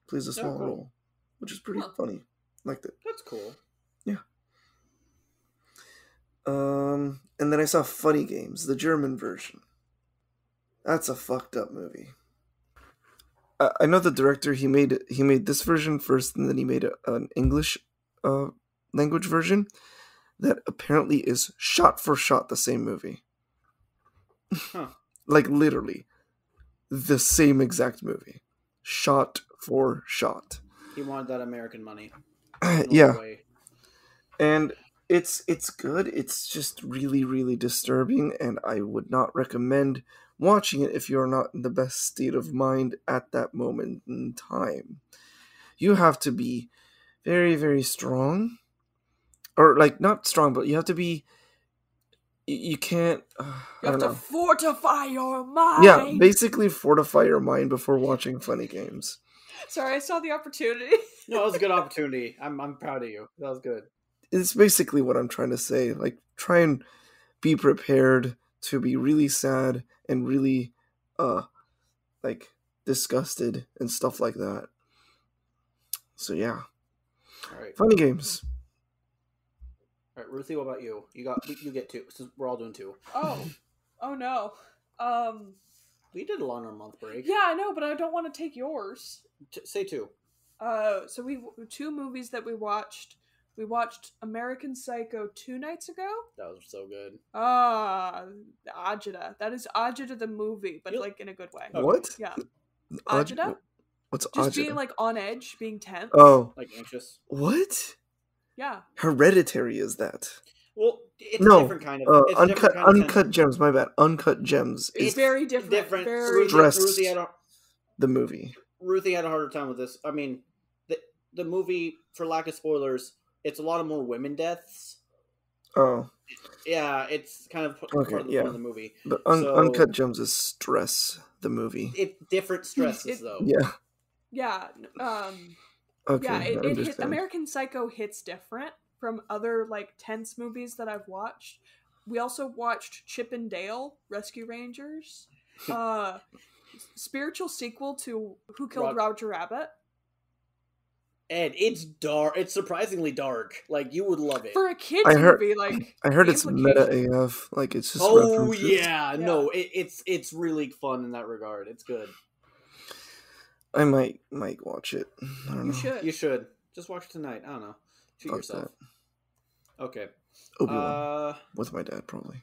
Plays a small role, which is pretty funny. Liked it. That's cool. Yeah. And then I saw Funny Games, the German version. That's a fucked up movie. I know the director. He made this version first, and then he made an English language version that apparently is shot for shot the same movie. Huh. Like literally the same exact movie, shot for shot. He wanted that American money. Yeah. And it's good. It's just really, really disturbing, and I would not recommend watching it if you're not in the best state of mind at that moment in time. You have to be very, very strong. Or, like, not strong, but you have to be... You can't... You have to fortify your mind! Yeah, basically fortify your mind before watching Funny Games. Sorry, I saw the opportunity. No, it was a good opportunity. I'm proud of you. That was good. It's basically what I'm trying to say. Like, try and be prepared to be really sad and really, disgusted and stuff like that. So, yeah. All right. Funny Games. All right, Ruthie, what about you? You get two. So we're all doing two. Oh no. We did a longer month break. Yeah, I know, but I don't want to take yours. Say two. So two movies that we watched. We watched American Psycho 2 nights ago. That was so good. Ajita. That is Ajita the movie, but like in a good way. What? Yeah. Ajita? What's Just Ajita? being like on edge, being tense. Oh. Like anxious. What? Yeah. Hereditary is that? Well, it's a different kind of... Uncut Gems, my bad. Uncut Gems is very different. Very stressed. The movie. Ruthie had a harder time with this. I mean, the movie, for lack of spoilers, it's a lot of more women deaths. Oh. Yeah, it's kind of part of the fun of the movie. But Uncut Gems is stress, the movie. It's different stresses, though. Yeah. Yeah. Okay, yeah, it American Psycho hits different from other like tense movies that I've watched. We also watched Chip and Dale Rescue Rangers, spiritual sequel to Who Killed Roger Rabbit. And it's dark. It's surprisingly dark. Like, you would love it for a kids movie. Like, I heard it's meta AF. Like, it's just. Oh yeah, no, it's really fun in that regard. It's good. I might watch it. I don't know. You should. Just watch it tonight. I don't know. Treat yourself. That. Okay. Obi-Wan. With my dad, probably.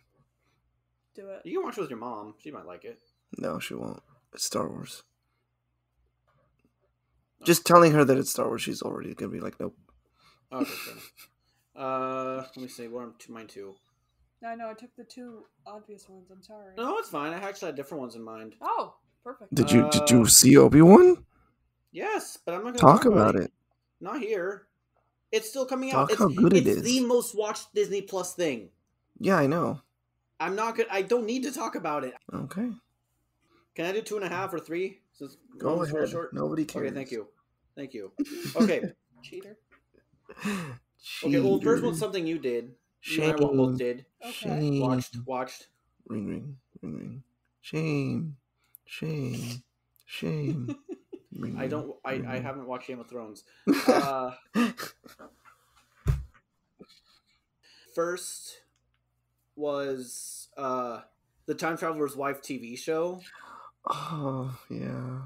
Do it. You can watch it with your mom. She might like it. No, she won't. It's Star Wars. Just telling her that it's Star Wars, she's already gonna be like, nope. Okay, fair enough. Let me see. What are mine two? I know, I took the two obvious ones. I'm sorry. No, it's fine. I actually had different ones in mind. Oh, perfect. Did you see Obi-Wan? Yes, but I'm not gonna Talk about it. Not here. It's still coming Talk out. how good it is. It's the most watched Disney Plus thing. Yeah, I know. I'm not good. I don't need to talk about it. Okay. Can I do 2.5 or 3? Since Go one's ahead. short? Nobody cares. Okay, thank you. Okay. Cheater. Okay, well, first one's something you did. You and I both did. Okay. Shame. Watched. Ring, ring, ring, ring. Shame. Shame. Shame. Ring, I don't. ring, I ring. haven't watched Game of Thrones. First was the Time Traveler's Wife TV show. Oh, yeah.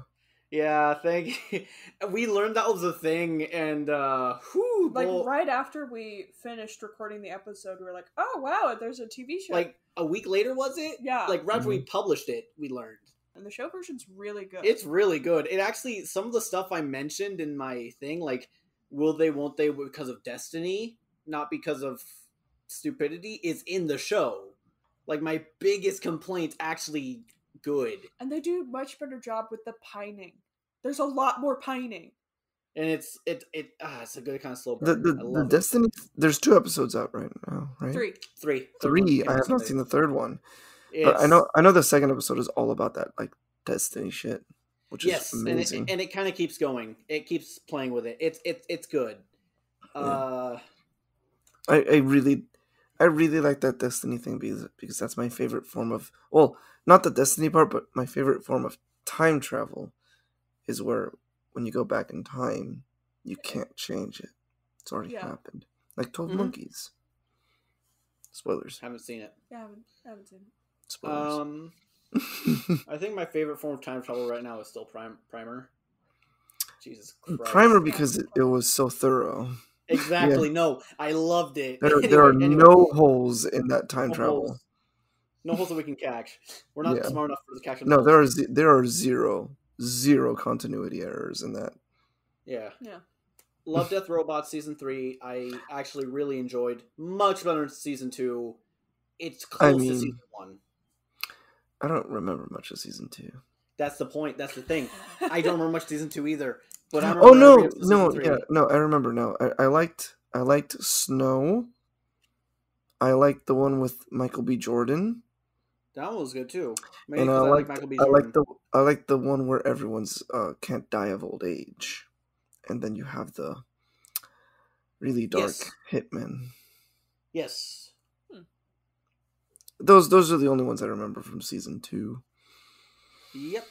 Yeah, thank you. We learned that was a thing, and Right after we finished recording the episode, we were like, "Oh wow, there's a TV show." Like a week later, was it? Yeah. Like right after we published it, we learned. And the show version's really good. It's really good. It actually, some of the stuff I mentioned in my thing, like will they, won't they, because of destiny, not because of stupidity, is in the show. Like my biggest complaint, actually good. And they do a much better job with the pining. There's a lot more pining. And it's a good kind of slow The burn. Destiny. There's 2 episodes out right now, right? Three. I have not seen the third one, but I know the second episode is all about that like Destiny shit, which is amazing. and it kind of keeps going. It keeps playing with it. It's good. Yeah. I really like that Destiny thing because that's my favorite form of, well, not the Destiny part, but my favorite form of time travel is where when you go back in time, you can't change it. It's already happened. Like 12 Monkeys. Spoilers. Haven't seen it. Yeah, I haven't seen it. Spoilers. I think my favorite form of time travel right now is still Primer. Jesus Christ. Primer because it was so thorough. Exactly. Yeah. No, I loved it. There are no holes in that time travel. No holes that we can catch. We're not smart enough for the catch. No, there are zero continuity errors in that. Yeah. Yeah. Love Death Robot Season 3. I actually really enjoyed. Much better than Season 2. It's close to Season 1. I don't remember much of Season 2. That's the point. That's the thing. I don't remember much of Season 2 either. But I remember I remember now. I liked Snow. I liked the one with Michael B. Jordan. That one was good too. Maybe and I like Michael B. Jordan. I like the one where everyone's can't die of old age, and then you have the really dark hitman. Yes. Those are the only ones I remember from Season 2. Yep.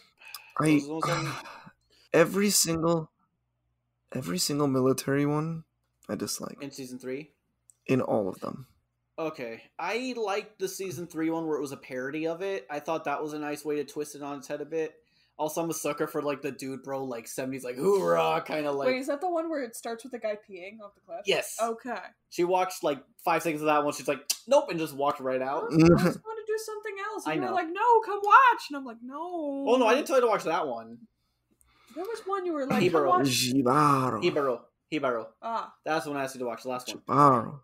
Every single military one I dislike. In Season 3? In all of them. Okay. I liked the Season 3 one where it was a parody of it. I thought that was a nice way to twist it on its head a bit. Also, I'm a sucker for like the dude bro, like 70s, like hoorah, kind of like. Wait, is that the one where it starts with the guy peeing off the cliff? Yes. Okay. She watched like 5 seconds of that one. She's like, nope, and just walked right out. I just want to do something else. And you're like, no, come watch. And I'm like, no. Oh no, I didn't tell you to watch that one. There was one you were like, come watch. Hibaro. Ah. That's the one I asked you to watch. The last one. Hibaro.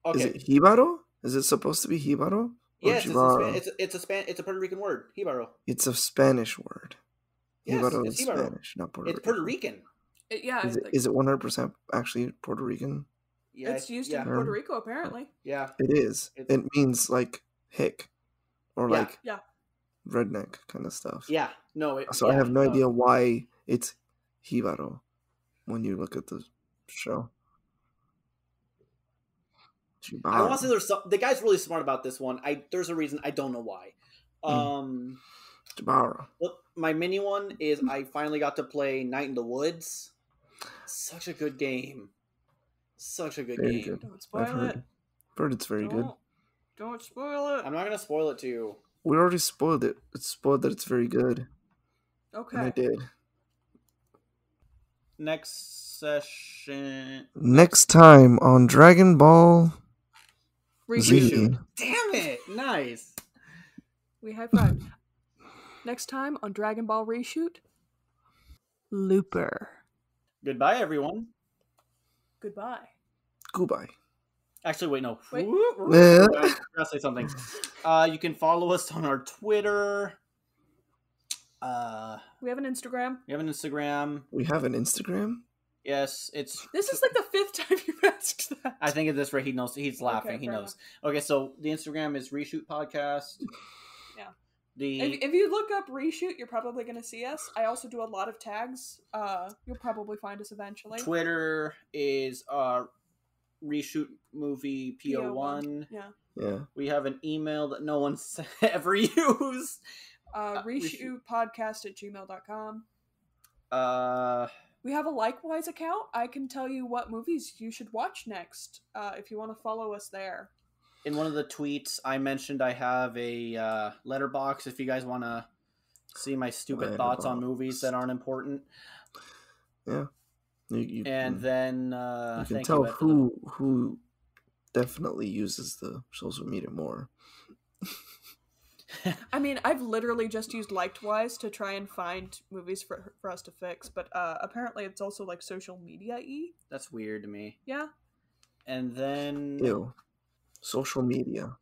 Okay. Is it Hibaro? Is it supposed to be Hibaro? Yes, it's a Puerto Rican word. Hibaro. It's a Spanish word. Yes, Hibaro it's is Hibaro. Spanish, not Puerto Rican. It's Puerto Rican. Is it 100% actually Puerto Rican? Yeah, it's used in Puerto Rico, apparently. Yeah. It is. It means like hick or like yeah. redneck kind of stuff. Yeah. No. I have no idea why it's Hibaro when you look at the show. I want to say the guy's really smart about this one. There's a reason. I don't know why. Well, my mini one is I finally got to play Night in the Woods. Such a good game. Such a good game. Good. Don't spoil it. Heard it's very good. Don't spoil it. I'm not gonna spoil it to you. We already spoiled it. It's spoiled that it's very good. Okay. And I did. Next session. Next time on Dragon Ball ReShoot. Damn it! Nice. We high five. Next time on Dragon Ball ReShoot, Looper. Goodbye, everyone. Goodbye. Goodbye. Actually, wait, no. Wait. Yeah. I gotta say something. You can follow us on our Twitter. We have an Instagram. We have an Instagram. We have an Instagram? Yes, it's. This is like the 5th time you've asked that. I think at this rate he knows. He's laughing. Okay, he fair knows. Okay, so the Instagram is ReShoot Podcast. Yeah. The If you look up ReShoot, you're probably going to see us. I also do a lot of tags. You'll probably find us eventually. Twitter is ReShoot Movie PO1. Yeah. Yeah. We have an email that no one's ever used. ReShootpodcast@gmail.com. We have a Likewise account. I can tell you what movies you should watch next if you want to follow us there. In one of the tweets, I mentioned I have a letterbox if you guys want to see my stupid thoughts on movies that aren't important. Yeah. And then you can tell who definitely uses the social media more. I mean, I've literally just used Likewise to try and find movies for us to fix, but apparently it's also like social media-y. That's weird to me. Yeah. And then... Ew. Social media.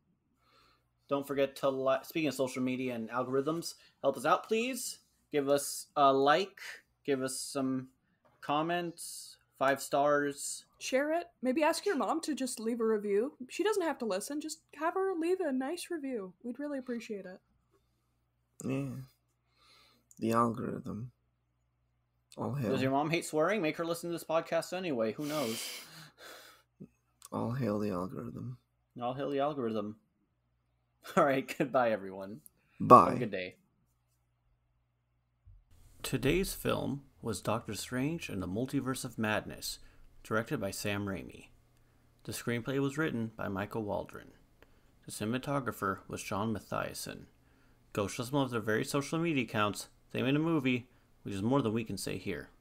Don't forget to speaking of social media and algorithms, help us out, please. Give us a like. Give us some comments. 5 stars. Share it. Maybe ask your mom to just leave a review. She doesn't have to listen. Just have her leave a nice review. We'd really appreciate it. Yeah. The algorithm. All hail. Does your mom hate swearing? Make her listen to this podcast anyway. Who knows? All hail the algorithm. All hail the algorithm. All right. Goodbye, everyone. Bye. Have a good day. Today's film was Doctor Strange and the Multiverse of Madness, directed by Sam Raimi. The screenplay was written by Michael Waldron. The cinematographer was John Mathiasen. Go show some of their very social media accounts. They made a movie, which is more than we can say here.